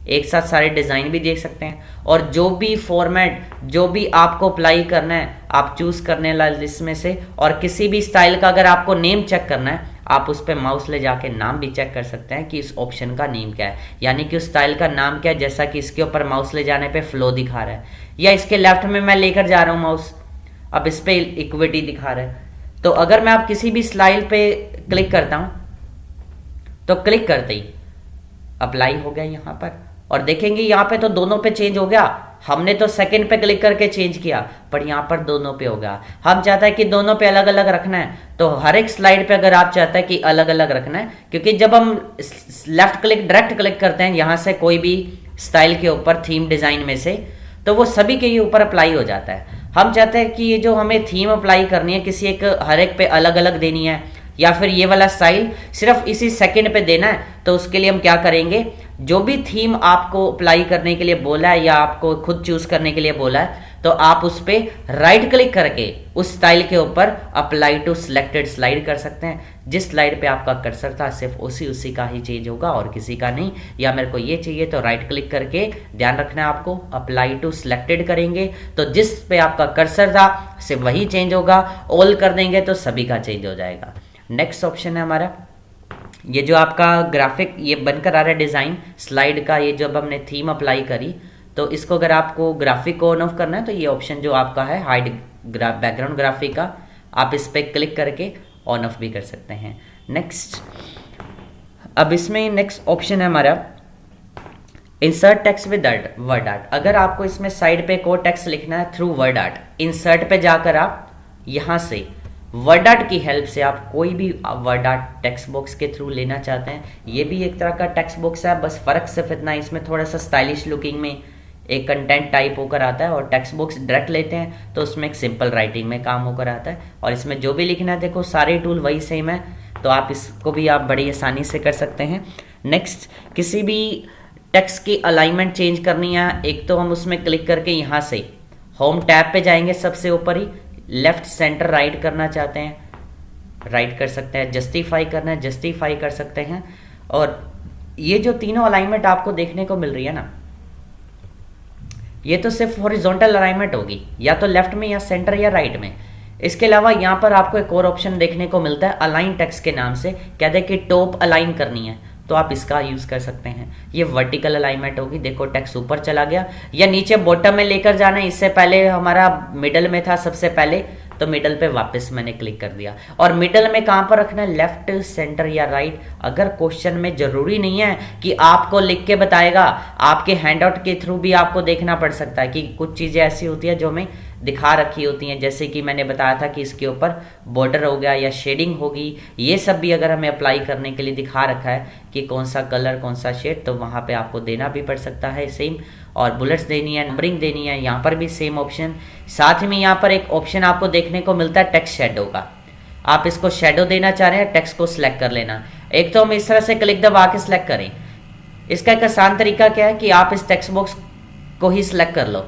एक साथ सारे डिजाइन भी देख सकते हैं, और जो भी फॉर्मेट जो भी आपको अप्लाई करना है आप चूज करने वाले लिस्ट में से। और किसी भी स्टाइल का अगर आपको नेम चेक करना है आप उस पर माउस ले जाके नाम भी चेक कर सकते हैं कि इस ऑप्शन का नेम क्या है, यानी कि उस स्टाइल का नाम क्या है। जैसा कि इसके ऊपर माउस ले जाने पे फ्लो दिखा रहा है, या इसके लेफ्ट में मैं लेकर जा रहा हूँ माउस, अब इस पे इक्विटी दिखा रहा है। तो अगर मैं आप किसी भी स्टाइल पे क्लिक करता हूं तो क्लिक करते ही अप्लाई हो गया यहाँ पर, और देखेंगे यहाँ पे तो दोनों पे चेंज हो गया। हमने तो सेकंड पे क्लिक करके चेंज किया, पर यहाँ पर दोनों पे हो गया। हम चाहते हैं कि दोनों पे अलग अलग रखना है, तो हर एक स्लाइड पे अगर आप चाहते हैं कि अलग अलग रखना है, क्योंकि जब हम लेफ्ट क्लिक डायरेक्ट क्लिक करते हैं यहाँ से कोई भी स्टाइल के ऊपर थीम डिजाइन में से, तो वो सभी के ऊपर अप्लाई हो जाता है। हम चाहते हैं कि ये जो हमें थीम अप्लाई करनी है किसी एक हर एक पे अलग अलग देनी है, या फिर ये वाला स्टाइल सिर्फ इसी सेकंड पे देना है, तो उसके लिए हम क्या करेंगे, जो भी थीम आपको अप्लाई करने के लिए बोला है या आपको खुद चूज करने के लिए बोला है, तो आप उस पर राइट क्लिक करके उस स्टाइल के ऊपर अप्लाई टू सिलेक्टेड स्लाइड कर सकते हैं। जिस स्लाइड पे आपका कर्सर था सिर्फ उसी का ही चेंज होगा और किसी का नहीं। या मेरे को ये चाहिए तो राइट क्लिक करके ध्यान रखना है आपको, अप्लाई टू सिलेक्टेड करेंगे तो जिस पे आपका कर्सर था सिर्फ वही चेंज होगा, ऑल कर देंगे तो सभी का चेंज हो जाएगा। नेक्स्ट ऑप्शन है हमारा ये जो आपका ग्राफिक ये बनकर आ रहा है डिजाइन स्लाइड का, ये जब हमने थीम अप्लाई करी तो इसको अगर आपको ग्राफिक को ऑन ऑफ करना है तो ये ऑप्शन जो आपका है हाइड बैकग्राउंड ग्राफिक का, आप इस पर क्लिक करके ऑन ऑफ भी कर सकते हैं। नेक्स्ट अब इसमें नेक्स्ट ऑप्शन है हमारा insert text with word art. अगर आपको इसमें साइड पे कोड टेक्स्ट लिखना है थ्रू वर्ड आर्ट, इंसर्ट पे जाकर आप यहाँ से वर्ड आर्ट की हेल्प से आप कोई भी वर्ड आर्ट टेक्स्ट बॉक्स के थ्रू लेना चाहते हैं। ये भी एक तरह का टेक्स्ट बॉक्स है, बस फर्क सिर्फ इतना इसमें थोड़ा सा स्टाइलिश लुकिंग में एक कंटेंट टाइप होकर आता है, और टेक्स्ट बॉक्स डायरेक्ट लेते हैं तो उसमें एक सिंपल राइटिंग में काम होकर आता है। और इसमें जो भी लिखना है देखो सारे टूल वही सेम है, तो आप इसको भी आप बड़ी आसानी से कर सकते हैं। नेक्स्ट किसी भी टेक्स्ट की अलाइनमेंट चेंज करनी है, एक तो हम उसमें क्लिक करके यहाँ से होम टैब पे जाएंगे, सबसे ऊपर ही लेफ्ट सेंटर राइट करना चाहते हैं राइट कर सकते हैं, जस्टिफाई करना है जस्टिफाई कर सकते हैं। और ये जो तीनों अलाइनमेंट आपको देखने को मिल रही है ना, ये तो सिर्फ हॉरिजॉन्टल अलाइनमेंट होगी, या तो लेफ्ट में या सेंटर या राइट में। इसके अलावा यहाँ पर आपको एक और ऑप्शन देखने को मिलता है अलाइन टेक्स्ट के नाम से, कहते हैं कि टॉप अलाइन करनी है, तो आप इसका यूज़ कर सकते हैं। ये वर्टिकल अलाइनमेंट होगी, देखो टेक्स्ट ऊपर चला गया या नीचे बॉटम में लेकर जाना है। इससे पहले हमारा मिडल में था सबसे पहले, तो मिडल पे वापस मैंने क्लिक कर दिया। और मिडल में कहाँ पर रखना है, लेफ्ट, सेंटर या राइट। अगर क्वेश्चन में जरूरी नहीं है कि आपको लिख के बताएगा, आपके हैंडआउट के थ्रू भी आपको देखना पड़ सकता है कि कुछ चीज़ें ऐसी होती है जो हमें दिखा रखी होती हैं, जैसे कि मैंने बताया था कि इसके ऊपर बॉर्डर हो गया या शेडिंग होगी, ये सब भी अगर हमें अप्लाई करने के लिए दिखा रखा है कि कौन सा कलर कौन सा शेड, तो वहाँ पे आपको देना भी पड़ सकता है सेम। और बुलेट्स देनी है, नंबरिंग देनी है, यहाँ पर भी सेम ऑप्शन। साथ में यहाँ पर एक ऑप्शन आपको देखने को मिलता है टेक्स्ट शेडो का। आप इसको शेडो देना चाह रहे हैं, टेक्स्ट को सिलेक्ट कर लेना। एक तो हम इस तरह से क्लिक दबा के सिलेक्ट करें। इसका एक आसान तरीका क्या है कि आप इस टेक्स्ट बॉक्स को ही सिलेक्ट कर लो,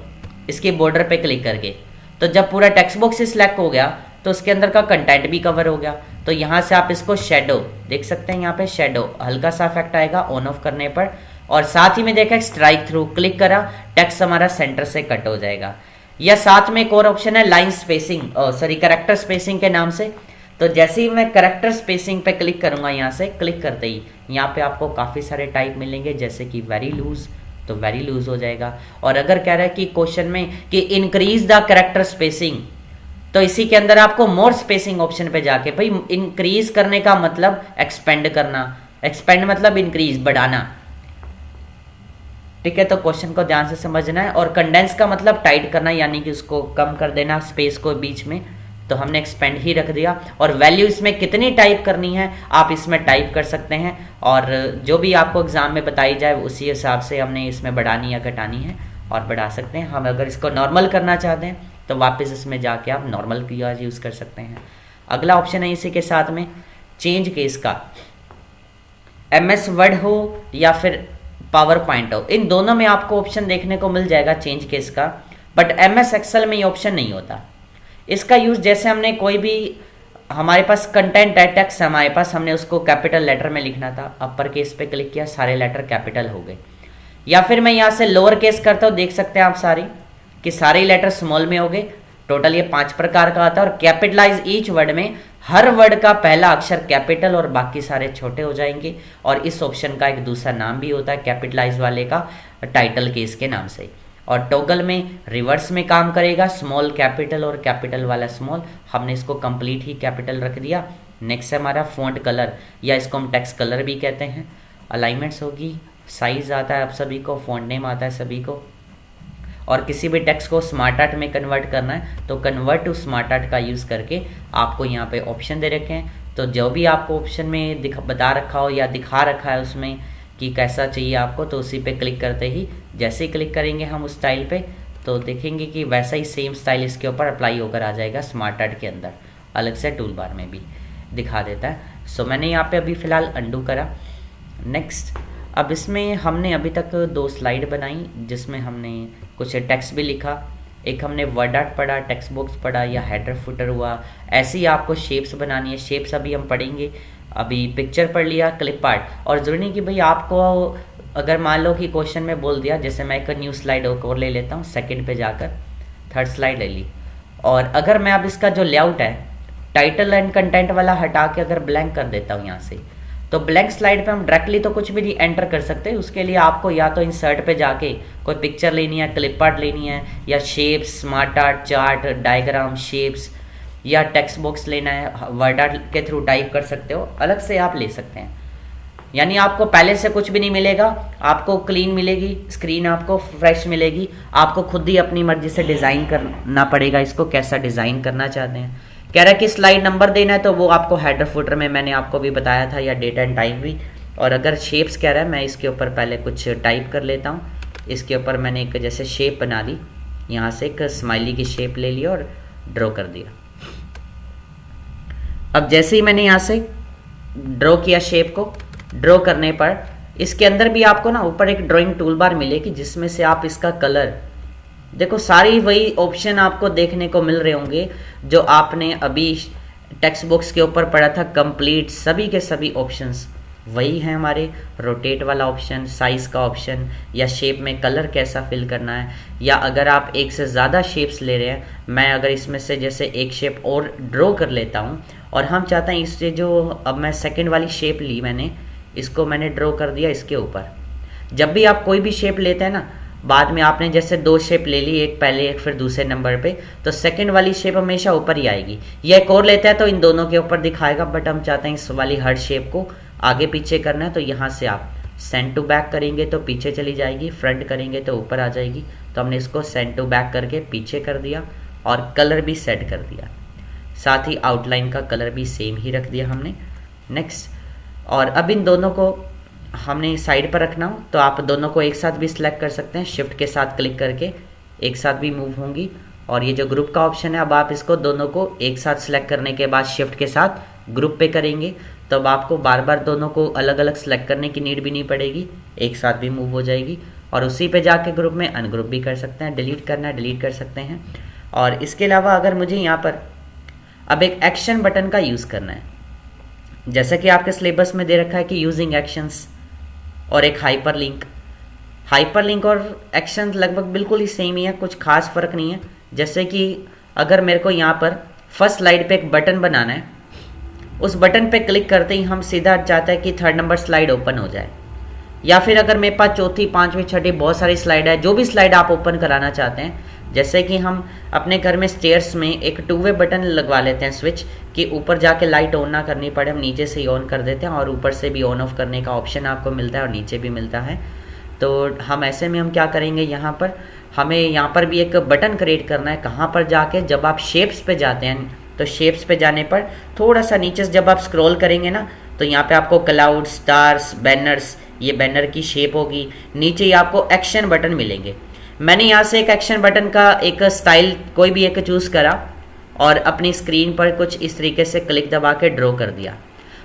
इसके बॉर्डर पे क्लिक करके। तो जब पूरा टेक्स्ट बॉक्स ही सिलेक्ट हो गया तो उसके अंदर का कंटेंट भी कवर हो गया। तो यहाँ से आप इसको शेडो देख सकते हैं, यहाँ पे शेडो हल्का सा इफेक्ट आएगा ऑन ऑफ करने पर। और साथ ही में देखा स्ट्राइक थ्रू क्लिक करा, टेक्स्ट हमारा सेंटर से कट हो जाएगा। या साथ में एक और ऑप्शन है लाइन स्पेसिंग, कैरेक्टर स्पेसिंग के नाम से। तो जैसे ही मैं कैरेक्टर स्पेसिंग पे क्लिक करूंगा, यहाँ से क्लिक करते ही यहाँ पे आपको काफ़ी सारे टाइप मिलेंगे, जैसे कि वेरी लूज, तो वेरी लूज हो जाएगा। और अगर कह रहा है कि क्वेश्चन में कि इंक्रीज द कैरेक्टर स्पेसिंग, तो इसी के अंदर आपको मोर स्पेसिंग ऑप्शन पे जाके, भाई इंक्रीज करने का मतलब एक्सपेंड करना, एक्सपेंड मतलब इंक्रीज बढ़ाना, ठीक है। तो क्वेश्चन को ध्यान से समझना है। और कंडेंस का मतलब टाइट करना, यानी कि उसको कम कर देना स्पेस को बीच में, तो हमने एक्सपेंड ही रख दिया। और वैल्यू इसमें कितनी टाइप करनी है आप इसमें टाइप कर सकते हैं, और जो भी आपको एग्जाम में बताई जाए उसी हिसाब से हमने इसमें बढ़ानी या घटानी है और बढ़ा सकते हैं। हम अगर इसको नॉर्मल करना चाहते हैं तो वापस इसमें जाके आप नॉर्मल की यूज़ कर सकते हैं। अगला ऑप्शन है इसी के साथ में चेंज केस का। MS वर्ड हो या फिर पावर पॉइंट हो, इन दोनों में आपको ऑप्शन देखने को मिल जाएगा चेंज केस का। बट MS एक्सेल में ये ऑप्शन नहीं होता। इसका यूज़ जैसे हमने कोई भी, हमारे पास कंटेंट है, टेक्स्ट हमारे पास, हमने उसको कैपिटल लेटर में लिखना था, अपर केस पे क्लिक किया, सारे लेटर कैपिटल हो गए। या फिर मैं यहाँ से लोअर केस करता हूँ, देख सकते हैं आप सारी कि सारे लेटर स्मॉल में हो गए। टोटल ये 5 प्रकार का आता है। और कैपिटलाइज ईच वर्ड में हर वर्ड का पहला अक्षर कैपिटल और बाकी सारे छोटे हो जाएंगे। और इस ऑप्शन का एक दूसरा नाम भी होता है कैपिटलाइज वाले का, टाइटल केस के नाम से। और टॉगल में रिवर्स में काम करेगा, स्मॉल कैपिटल और कैपिटल वाला स्मॉल। हमने इसको कंप्लीट ही कैपिटल रख दिया। नेक्स्ट है हमारा फॉन्ट कलर, या इसको हम टेक्स्ट कलर भी कहते हैं। अलाइनमेंट्स होगी, साइज आता है आप सभी को, फॉन्ट नेम आता है सभी को। और किसी भी टेक्स्ट को स्मार्ट आर्ट में कन्वर्ट करना है तो कन्वर्ट टू स्मार्ट आर्ट का यूज़ करके आपको यहाँ पे ऑप्शन दे रखे हैं। तो जो भी आपको ऑप्शन में बता रखा हो या दिखा रखा है उसमें कि कैसा चाहिए आपको, तो उसी पे क्लिक करते ही, जैसे ही क्लिक करेंगे हम उस स्टाइल पे, तो देखेंगे कि वैसा ही सेम स्टाइल इसके ऊपर अप्लाई होकर आ जाएगा स्मार्ट आर्ट के अंदर। अलग से टूल बार में भी दिखा देता है। सो मैंने यहाँ पे अभी फ़िलहाल अंडू करा। नेक्स्ट, अब इसमें हमने अभी तक 2 स्लाइड बनाई जिसमें हमने कुछ टेक्स्ट भी लिखा। एक हमने वर्ड आर्ट पढ़ा, टेक्स्ट बॉक्स पढ़ा या हेडर फुटर हुआ। ऐसे ही आपको शेप्स बनानी है, शेप्स अभी हम पढ़ेंगे। अभी पिक्चर पढ़ लिया, क्लिप आर्ट। और जरूरी नहीं कि भाई आपको, अगर मान लो कि क्वेश्चन में बोल दिया, जैसे मैं एक न्यू स्लाइड और ले लेता हूँ, सेकंड पे जाकर 3rd स्लाइड ले ली। और अगर मैं अब इसका जो लेआउट है टाइटल एंड कंटेंट वाला हटा के अगर ब्लैंक कर देता हूँ यहाँ से, तो ब्लैंक स्लाइड पे हम डायरेक्टली तो कुछ भी नहीं एंटर कर सकते। उसके लिए आपको या तो इंसर्ट पे जाके कोई पिक्चर लेनी है, क्लिप आर्ट लेनी है, या shapes, smart art, chart, diagram, shapes, या टेक्स्ट बॉक्स लेना है, वर्ड आर्ट के थ्रू टाइप कर सकते हो, अलग से आप ले सकते हैं। यानी आपको पहले से कुछ भी नहीं मिलेगा, आपको क्लीन मिलेगी स्क्रीन, आपको फ्रेश मिलेगी। आपको खुद ही अपनी मर्जी से डिज़ाइन करना पड़ेगा इसको, कैसा डिज़ाइन करना चाहते हैं। कह रहा है कि स्लाइड नंबर देना है तो वो आपको हेडर फुटर में मैंने आपको भी बताया था, या डेट एंड टाइम भी। और अगर शेप्स कह रहा है, मैं इसके ऊपर पहले कुछ टाइप कर लेता हूँ। इसके ऊपर मैंने एक जैसे शेप बना दी, यहाँ से एक स्माइली की शेप ले ली और ड्रॉ कर दिया। अब जैसे ही मैंने यहाँ से ड्रॉ किया शेप को, ड्रॉ करने पर इसके अंदर भी आपको ना ऊपर एक ड्राइंग टूल बार मिलेगी जिसमें से आप इसका कलर देखो, सारी वही ऑप्शन आपको देखने को मिल रहे होंगे जो आपने अभी टेक्स्ट बॉक्स के ऊपर पढ़ा था। कंप्लीट सभी के सभी ऑप्शंस वही हैं हमारे। रोटेट वाला ऑप्शन, साइज का ऑप्शन, या शेप में कलर कैसा फिल करना है, या अगर आप एक से ज़्यादा शेप्स ले रहे हैं, मैं अगर इसमें से जैसे एक शेप और ड्रॉ कर लेता हूँ और हम चाहते हैं इससे जो, अब मैं सेकंड वाली शेप ली मैंने, इसको मैंने ड्रॉ कर दिया इसके ऊपर। जब भी आप कोई भी शेप लेते हैं ना, बाद में आपने जैसे 2 शेप ले ली, एक पहले एक फिर दूसरे नंबर पे, तो सेकंड वाली शेप हमेशा ऊपर ही आएगी। ये एक और लेता है तो इन दोनों के ऊपर दिखाएगा, बट हम चाहते हैं इस वाली हर शेप को आगे पीछे करना है, तो यहाँ से आप सेंड टू बैक करेंगे तो पीछे चली जाएगी, फ्रंट करेंगे तो ऊपर आ जाएगी। तो हमने इसको सेंड टू बैक करके पीछे कर दिया और कलर भी सेट कर दिया, साथ ही आउटलाइन का कलर भी सेम ही रख दिया हमने। नेक्स्ट, और अब इन दोनों को हमने साइड पर रखना हो तो आप दोनों को एक साथ भी सिलेक्ट कर सकते हैं, शिफ्ट के साथ क्लिक करके एक साथ भी मूव होंगी। और ये जो ग्रुप का ऑप्शन है, अब आप इसको दोनों को एक साथ सिलेक्ट करने के बाद शिफ्ट के साथ ग्रुप पे करेंगे, तो अब आपको बार बार दोनों को अलग अलग सेलेक्ट करने की नीड भी नहीं पड़ेगी, एक साथ भी मूव हो जाएगी। और उसी पे जाके ग्रुप में अनग्रुप भी कर सकते हैं, डिलीट करना है डिलीट कर सकते हैं। और इसके अलावा अगर मुझे यहाँ पर अब एक एक्शन बटन का यूज़ करना है, जैसा कि आपके सिलेबस में दे रखा है कि यूजिंग एक्शंस और एक हाइपर लिंक और एक्शन लगभग बिल्कुल ही सेम ही है, कुछ खास फर्क नहीं है। जैसे कि अगर मेरे को यहाँ पर फर्स्ट स्लाइड पे एक बटन बनाना है, उस बटन पे क्लिक करते ही हम सीधा चाहते हैं कि 3rd नंबर स्लाइड ओपन हो जाए, या फिर अगर मेरे पास 4थी 5वीं 6ठी बहुत सारी स्लाइड है, जो भी स्लाइड आप ओपन कराना चाहते हैं, जैसे कि हम अपने घर में स्टेयर्स में एक 2-वे बटन लगवा लेते हैं स्विच, कि ऊपर जाके लाइट ऑन ना करनी पड़े, हम नीचे से ही ऑन कर देते हैं और ऊपर से भी ऑन ऑफ करने का ऑप्शन आपको मिलता है और नीचे भी मिलता है। तो हम ऐसे में हम क्या करेंगे, यहाँ पर हमें यहाँ पर भी एक बटन क्रिएट करना है। कहाँ पर जाके, जब आप शेप्स पे जाते हैं तो शेप्स पे जाने पर थोड़ा सा नीचे से जब आप स्क्रॉल करेंगे ना, तो यहाँ पे आपको क्लाउड, स्टार्स, बैनर्स, ये बैनर की शेप होगी, नीचे ही आपको एक्शन बटन मिलेंगे। मैंने यहाँ से एक एक्शन बटन का एक स्टाइल कोई भी एक चूज़ करा और अपनी स्क्रीन पर कुछ इस तरीके से क्लिक दबा के ड्रॉ कर दिया।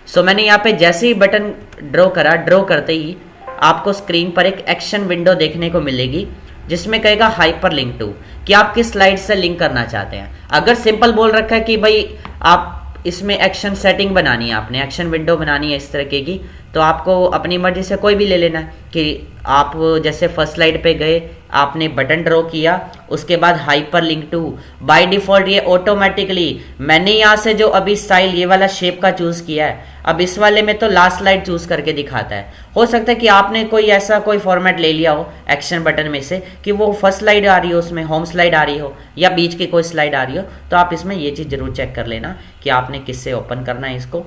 सो मैंने यहाँ पे जैसे ही बटन ड्रॉ करा, ड्रॉ करते ही आपको स्क्रीन पर एक एक्शन विंडो देखने को मिलेगी, जिसमें कहेगा हाइपर लिंक टू, कि आप किस स्लाइड से लिंक करना चाहते हैं। अगर सिंपल बोल रखा है कि भाई आप इसमें एक्शन सेटिंग बनानी है, आपने एक्शन विंडो बनानी है इस तरीके की, तो आपको अपनी मर्जी से कोई भी ले लेना है। कि आप जैसे फर्स्ट स्लाइड पे गए, आपने बटन ड्रॉ किया, उसके बाद hyperlink to, by default ये ऑटोमेटिकली, मैंने यहाँ से जो अभी स्टाइल ये वाला शेप का चूज़ किया है, अब इस वाले में तो लास्ट स्लाइड चूज़ करके दिखाता है। हो सकता है कि आपने कोई ऐसा कोई फॉर्मेट ले लिया हो एक्शन बटन में से कि वो फर्स्ट स्लाइड आ रही हो, उसमें होम स्लाइड आ रही हो या बीच की कोई स्लाइड आ रही हो, तो आप इसमें ये चीज़ जरूर चेक कर लेना कि आपने किससे ओपन करना है इसको।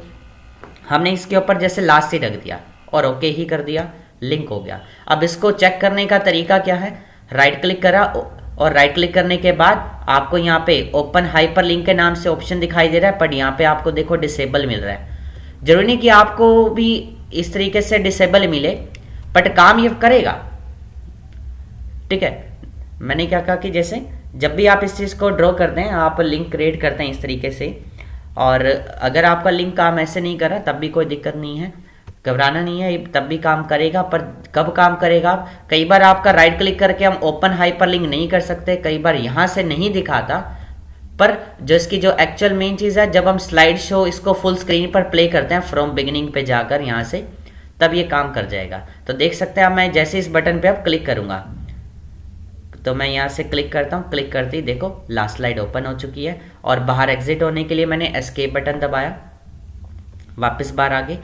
हमने इसके ऊपर जैसे लास्ट ही रख दिया और ओके ही कर दिया, लिंक हो गया। अब इसको चेक करने का तरीका क्या है, राइट क्लिक करा और राइट क्लिक करने के बाद आपको यहाँ पे ओपन हाइपर लिंक के नाम से ऑप्शन दिखाई दे रहा है, पर यहाँ पे आपको देखो डिसेबल मिल रहा है। जरूरी नहीं कि आपको भी इस तरीके से डिसेबल मिले, बट काम ये करेगा, ठीक है। मैंने क्या कहा कि जैसे जब भी आप इस चीज़ को ड्रॉ करते हैं, आप लिंक क्रिएट करते हैं इस तरीके से, और अगर आपका लिंक काम ऐसे नहीं कर रहा तब भी कोई दिक्कत नहीं है, घबराना नहीं है, तब भी काम करेगा। पर कब काम करेगा, कई बार आपका राइट क्लिक करके हम ओपन हाइपर लिंक नहीं कर सकते, कई बार यहाँ से नहीं दिखाता, पर जो इसकी जो एक्चुअल मेन चीज़ है, जब हम स्लाइड शो इसको फुल स्क्रीन पर प्ले करते हैं फ्रॉम बिगिनिंग पे जाकर यहाँ से, तब ये काम कर जाएगा। तो देख सकते हैं मैं जैसे इस बटन पे अब क्लिक करूँगा, तो मैं यहाँ से क्लिक करता हूँ, क्लिक करते ही देखो लास्ट स्लाइड ओपन हो चुकी है। और बाहर एग्जिट होने के लिए मैंने एस्केप बटन दबाया, वापस बाहर आ गए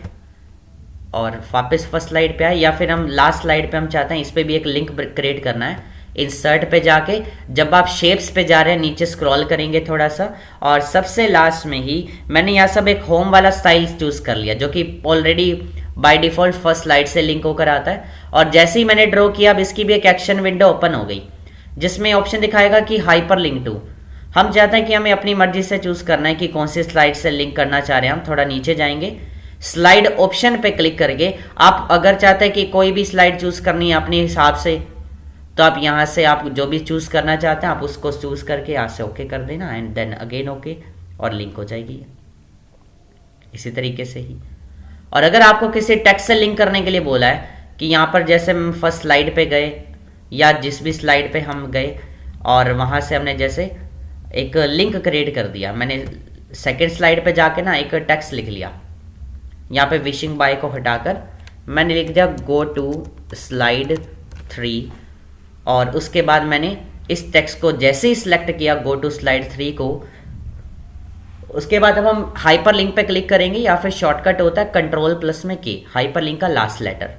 और वापस फर्स्ट स्लाइड पे आए, या फिर हम लास्ट स्लाइड पे हम चाहते हैं इस पे भी एक लिंक क्रिएट करना है। इंसर्ट पे जाके जब आप शेप्स पे जा रहे हैं नीचे स्क्रॉल करेंगे थोड़ा सा, और सबसे लास्ट में ही मैंने यहाँ सब एक होम वाला स्टाइल चूज कर लिया, जो कि already by default first slide से लिंक होकर आता है। और जैसे ही मैंने ड्रॉ किया, अब इसकी भी एक एक्शन विंडो ओपन हो गई, जिसमें ऑप्शन दिखाएगा कि हाइपर लिंक टू। हम चाहते हैं कि हमें अपनी मर्जी से चूज करना है कि कौन सी स्लाइड से लिंक करना चाह रहे हैं। हम थोड़ा नीचे जाएंगे, स्लाइड ऑप्शन पे क्लिक करके आप अगर चाहते हैं कि कोई भी स्लाइड चूज करनी है अपने हिसाब से, तो आप यहाँ से आप जो भी चूज करना चाहते हैं आप उसको चूज करके यहाँ से ओके कर देना, एंड देन अगेन ओके, और लिंक हो जाएगी इसी तरीके से ही। और अगर आपको किसी टेक्स्ट से लिंक करने के लिए बोला है कि यहाँ पर जैसे हम फर्स्ट स्लाइड पे गए या जिस भी स्लाइड पे हम गए और वहाँ से हमने जैसे एक लिंक क्रिएट कर दिया, मैंने सेकेंड स्लाइड पे जाके ना एक टेक्स्ट लिख लिया, यहाँ पे विशिंग बाय को हटाकर मैंने लिख दिया गो टू स्लाइड 3, और उसके बाद मैंने इस टेक्स्ट को जैसे ही सिलेक्ट किया गो टू स्लाइड 3 को, उसके बाद अब हम हाइपर लिंक पे क्लिक करेंगे या फिर शॉर्टकट होता है कंट्रोल प्लस में के, हाइपर लिंक का लास्ट लेटर।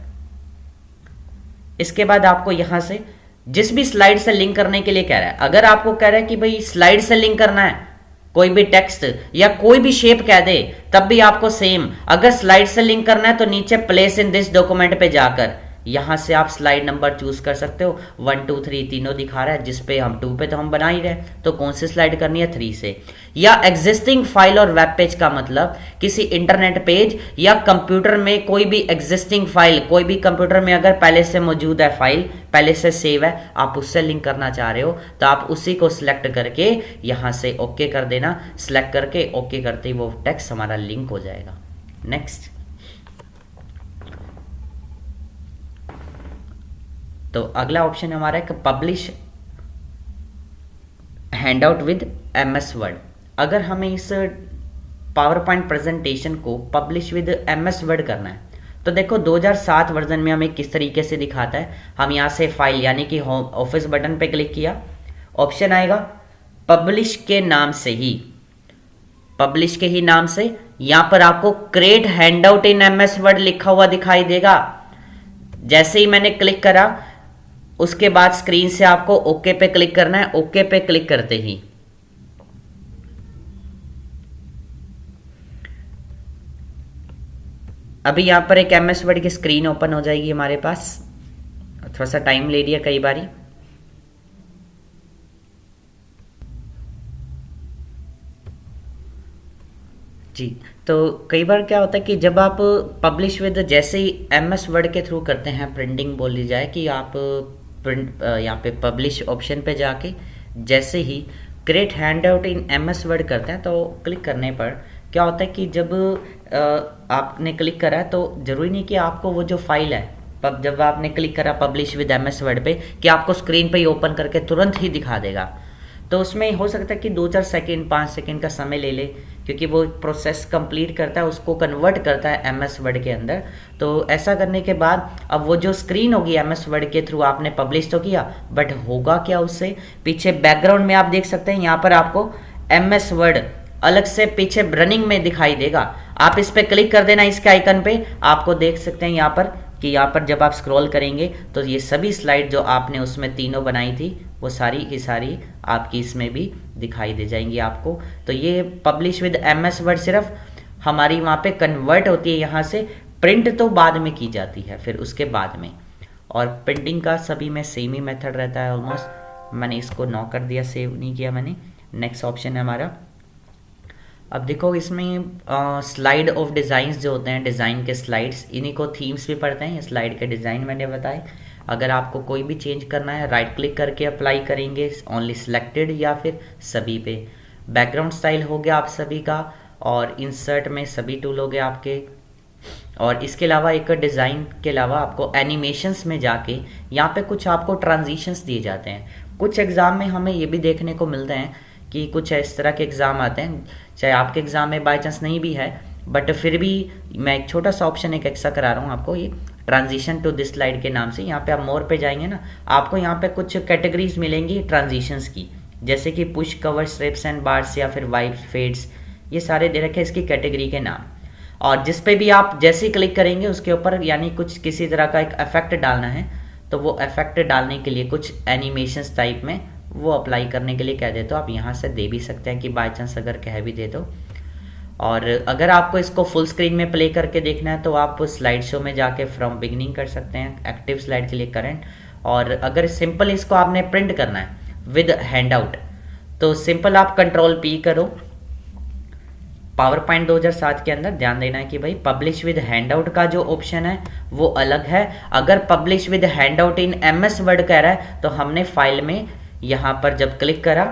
इसके बाद आपको यहां से जिस भी स्लाइड से लिंक करने के लिए कह रहा है, अगर आपको कह रहा है कि भाई स्लाइड से लिंक करना है, कोई भी टेक्स्ट या कोई भी शेप कह दे, तब भी आपको सेम, अगर स्लाइड से लिंक करना है तो नीचे प्लेस इन दिस डॉक्यूमेंट पे जाकर यहां से आप स्लाइड नंबर चूज कर सकते हो। 1 2 3 तीनों दिखा रहा है, जिस पे हम 2 पे तो हम बना ही रहे, तो कौन सी स्लाइड करनी है 3 से। या एग्जिस्टिंग फाइल और वेब पेज का मतलब किसी इंटरनेट पेज या कंप्यूटर में कोई भी एग्जिस्टिंग फाइल, कोई भी कंप्यूटर में अगर पहले से मौजूद है फाइल, पहले से सेव है, आप उससे लिंक करना चाह रहे हो तो आप उसी को सिलेक्ट करके यहां से ओके कर देना। सिलेक्ट करके ओके करते ही वो टेक्स्ट हमारा लिंक हो जाएगा। नेक्स्ट, तो अगला ऑप्शन हमारा है publish handout with MS word. अगर हमें इस पावर पॉइंट प्रेजेंटेशन को पब्लिश विद एमएस वर्ड करना है तो देखो 2007 वर्जन में हमें किस तरीके से दिखाता है। हम यहाँ से फाइल यानी कि होम ऑफिस बटन पे क्लिक किया, ऑप्शन आएगा पब्लिश के नाम से ही, पब्लिश के ही नाम से यहाँ पर आपको create handout in MS word लिखा हुआ दिखाई देगा। जैसे ही मैंने क्लिक करा उसके बाद स्क्रीन से आपको ओके पे क्लिक करना है। ओके पे क्लिक करते ही अभी यहां पर एक एमएस वर्ड की स्क्रीन ओपन हो जाएगी हमारे पास। थोड़ा सा टाइम ले लिया कई बारी। जी, तो कई बार क्या होता है कि जब आप पब्लिश विद जैसे ही एमएस वर्ड के थ्रू करते हैं, प्रिंटिंग बोल ली जाए कि आप प्रिंट यहाँ पे पब्लिश ऑप्शन पे जाके जैसे ही create handout in MS Word करते हैं तो क्लिक करने पर क्या होता है कि जब आपने क्लिक करा है तो जरूरी नहीं कि आपको वो जो फाइल है, जब आपने क्लिक करा पब्लिश विद एमएस वर्ड पे, कि आपको स्क्रीन पे ही ओपन करके तुरंत ही दिखा देगा। तो उसमें हो सकता है कि 2-4 सेकेंड 5 सेकेंड का समय ले ले, क्योंकि वो प्रोसेस कंप्लीट करता है, उसको कन्वर्ट करता है एमएस वर्ड के अंदर। तो ऐसा करने के बाद अब वो जो स्क्रीन होगी एमएस वर्ड के थ्रू आपने पब्लिश तो किया, बट होगा क्या उससे, पीछे बैकग्राउंड में आप देख सकते हैं यहाँ पर आपको एमएस वर्ड अलग से पीछे रनिंग में दिखाई देगा। आप इस पे क्लिक कर देना, इसके आइकन पे, आपको देख सकते हैं यहाँ पर कि यहाँ पर जब आप स्क्रॉल करेंगे तो ये सभी स्लाइड जो आपने उसमें तीनों बनाई थी वो सारी की सारी आपकी इसमें भी दिखाई दे जाएंगी आपको। तो ये पब्लिश विद एमएस वर्ड सिर्फ हमारी वहाँ पे कन्वर्ट होती है, यहाँ से प्रिंट तो बाद में की जाती है फिर उसके बाद में। और प्रिंटिंग का सभी में सेम ही मेथड रहता है ऑलमोस्ट। मैंने इसको नो कर दिया, सेव नहीं किया मैंने। नेक्स्ट ऑप्शन है हमारा। अब देखो इसमें स्लाइड ऑफ डिज़ाइंस जो होते हैं, डिज़ाइन के स्लाइड्स, इन्हीं को थीम्स भी पढ़ते हैं। स्लाइड के डिज़ाइन मैंने बताए। अगर आपको कोई भी चेंज करना है राइट क्लिक करके अप्लाई करेंगे ओनली सिलेक्टेड या फिर सभी पे। बैकग्राउंड स्टाइल हो गया आप सभी का, और इंसर्ट में सभी टूल हो गए आपके। और इसके अलावा एक डिज़ाइन के अलावा आपको एनिमेशंस में जाके यहाँ पे कुछ आपको ट्रांजिशंस दिए जाते हैं। कुछ एग्ज़ाम में हमें ये भी देखने को मिलते हैं कि कुछ इस तरह के एग्ज़ाम आते हैं, चाहे आपके एग्ज़ाम में बाय चांस नहीं भी है, बट फिर भी मैं एक छोटा सा ऑप्शन एक एक्स्ट्रा करा रहा हूँ आपको, ये ट्रांजिशन टू दिस स्लाइड के नाम से। यहाँ पे आप मोर पे जाएंगे ना, आपको यहाँ पे कुछ कैटेगरीज मिलेंगी ट्रांजिशंस की, जैसे कि push, cover, strips and bars या फिर वाइप, फेड्स, ये सारे दे रखे हैं इसकी कैटेगरी के नाम। और जिस पे भी आप जैसे ही क्लिक करेंगे उसके ऊपर यानी कुछ किसी तरह का एक इफेक्ट डालना है, तो वो इफेक्ट डालने के लिए कुछ एनिमेशंस टाइप में वो अप्लाई करने के लिए कह दे तो आप यहाँ से दे भी सकते हैं कि बाय चांस अगर कह भी दे तो। और अगर आपको इसको फुल स्क्रीन में प्ले करके देखना है तो आप स्लाइड शो में जाके फ्रॉम बिगनिंग कर सकते हैं, एक्टिव स्लाइड के लिए करंट। और अगर सिंपल इसको आपने प्रिंट करना है विद हैंडआउट तो सिंपल आप कंट्रोल पी करो। पावर पॉइंट 2007 के अंदर ध्यान देना है कि भाई पब्लिश विद हैंडआउट का जो ऑप्शन है वो अलग है। अगर publish with handout in MS word कह रहा है तो हमने फाइल में यहाँ पर जब क्लिक करा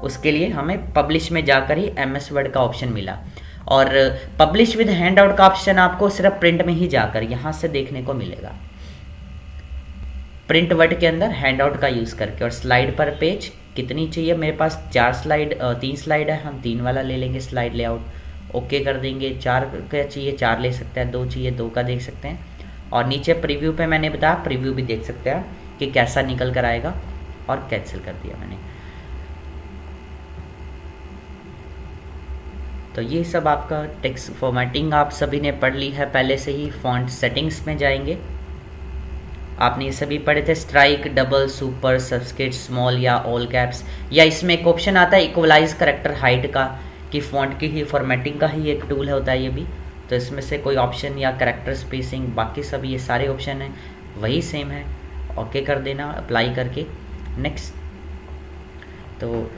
उसके लिए हमें पब्लिश में जाकर ही एमएस वर्ड का ऑप्शन मिला। और पब्लिश विद हैंडआउट का ऑप्शन आपको सिर्फ प्रिंट में ही जाकर यहाँ से देखने को मिलेगा, प्रिंट वर्ड के अंदर हैंडआउट का यूज़ करके। और स्लाइड पर पेज कितनी चाहिए, मेरे पास 3 स्लाइड है, हम 3 वाला ले लेंगे स्लाइड लेआउट। ओके कर देंगे। 4 का चाहिए 4 ले सकते हैं, 2 चाहिए 2 का देख सकते हैं। और नीचे प्रीव्यू पे मैंने बताया, प्रीव्यू भी देख सकते हैं कि कैसा निकल कर आएगा, और कैंसिल कर दिया मैंने। तो ये सब आपका टेक्स्ट फॉर्मेटिंग आप सभी ने पढ़ ली है पहले से ही। फॉन्ट सेटिंग्स में जाएंगे, आपने ये सभी पढ़े थे, strike, double, super, subscript, small या ऑल कैप्स, या इसमें एक ऑप्शन आता है इक्वलाइज करेक्टर हाइट का, कि फ़ॉन्ट की ही फॉर्मेटिंग का ही एक टूल होता है ये भी। तो इसमें से कोई ऑप्शन या करेक्टर स्पेसिंग, बाकी सब ये सारे ऑप्शन हैं वही सेम है, ओके कर देना अप्लाई करके। नेक्स्ट, तो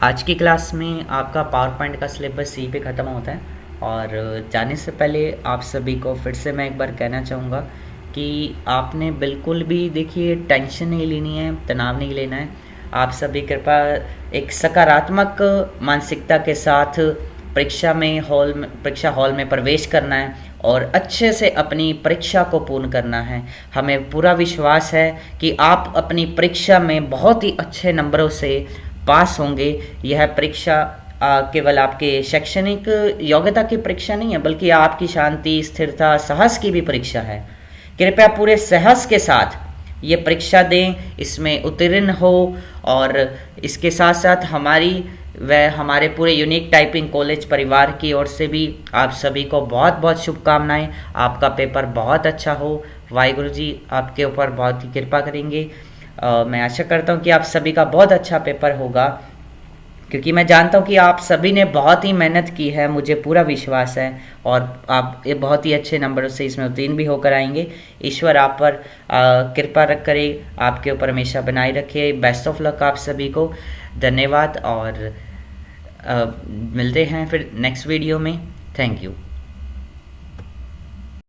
आज की क्लास में आपका पावर पॉइंट का सिलेबस यहीं पे ख़त्म होता है। और जाने से पहले आप सभी को फिर से मैं एक बार कहना चाहूँगा कि आपने बिल्कुल भी देखिए टेंशन नहीं लेनी है, तनाव नहीं लेना है। आप सभी कृपया एक सकारात्मक मानसिकता के साथ परीक्षा हॉल में प्रवेश करना है और अच्छे से अपनी परीक्षा को पूर्ण करना है। हमें पूरा विश्वास है कि आप अपनी परीक्षा में बहुत ही अच्छे नंबरों से पास होंगे। यह परीक्षा केवल आपके शैक्षणिक योग्यता की परीक्षा नहीं है, बल्कि आपकी शांति, स्थिरता, साहस की भी परीक्षा है। कृपया पूरे साहस के साथ ये परीक्षा दें, इसमें उत्तीर्ण हो। और इसके साथ साथ हमारे पूरे यूनिक टाइपिंग कॉलेज परिवार की ओर से भी आप सभी को बहुत बहुत शुभकामनाएं। आपका पेपर बहुत अच्छा हो, वाहिगुरु जी आपके ऊपर बहुत ही कृपा करेंगे। मैं आशा करता हूँ कि आप सभी का बहुत अच्छा पेपर होगा, क्योंकि मैं जानता हूँ कि आप सभी ने बहुत ही मेहनत की है, मुझे पूरा विश्वास है। और आप ये बहुत ही अच्छे नंबरों से इसमें उत्तीर्ण भी होकर आएंगे। ईश्वर आप पर कृपा करे, आपके ऊपर हमेशा बनाए रखे। बेस्ट ऑफ लक आप सभी को, धन्यवाद। और मिलते हैं फिर नेक्स्ट वीडियो में। Thank you.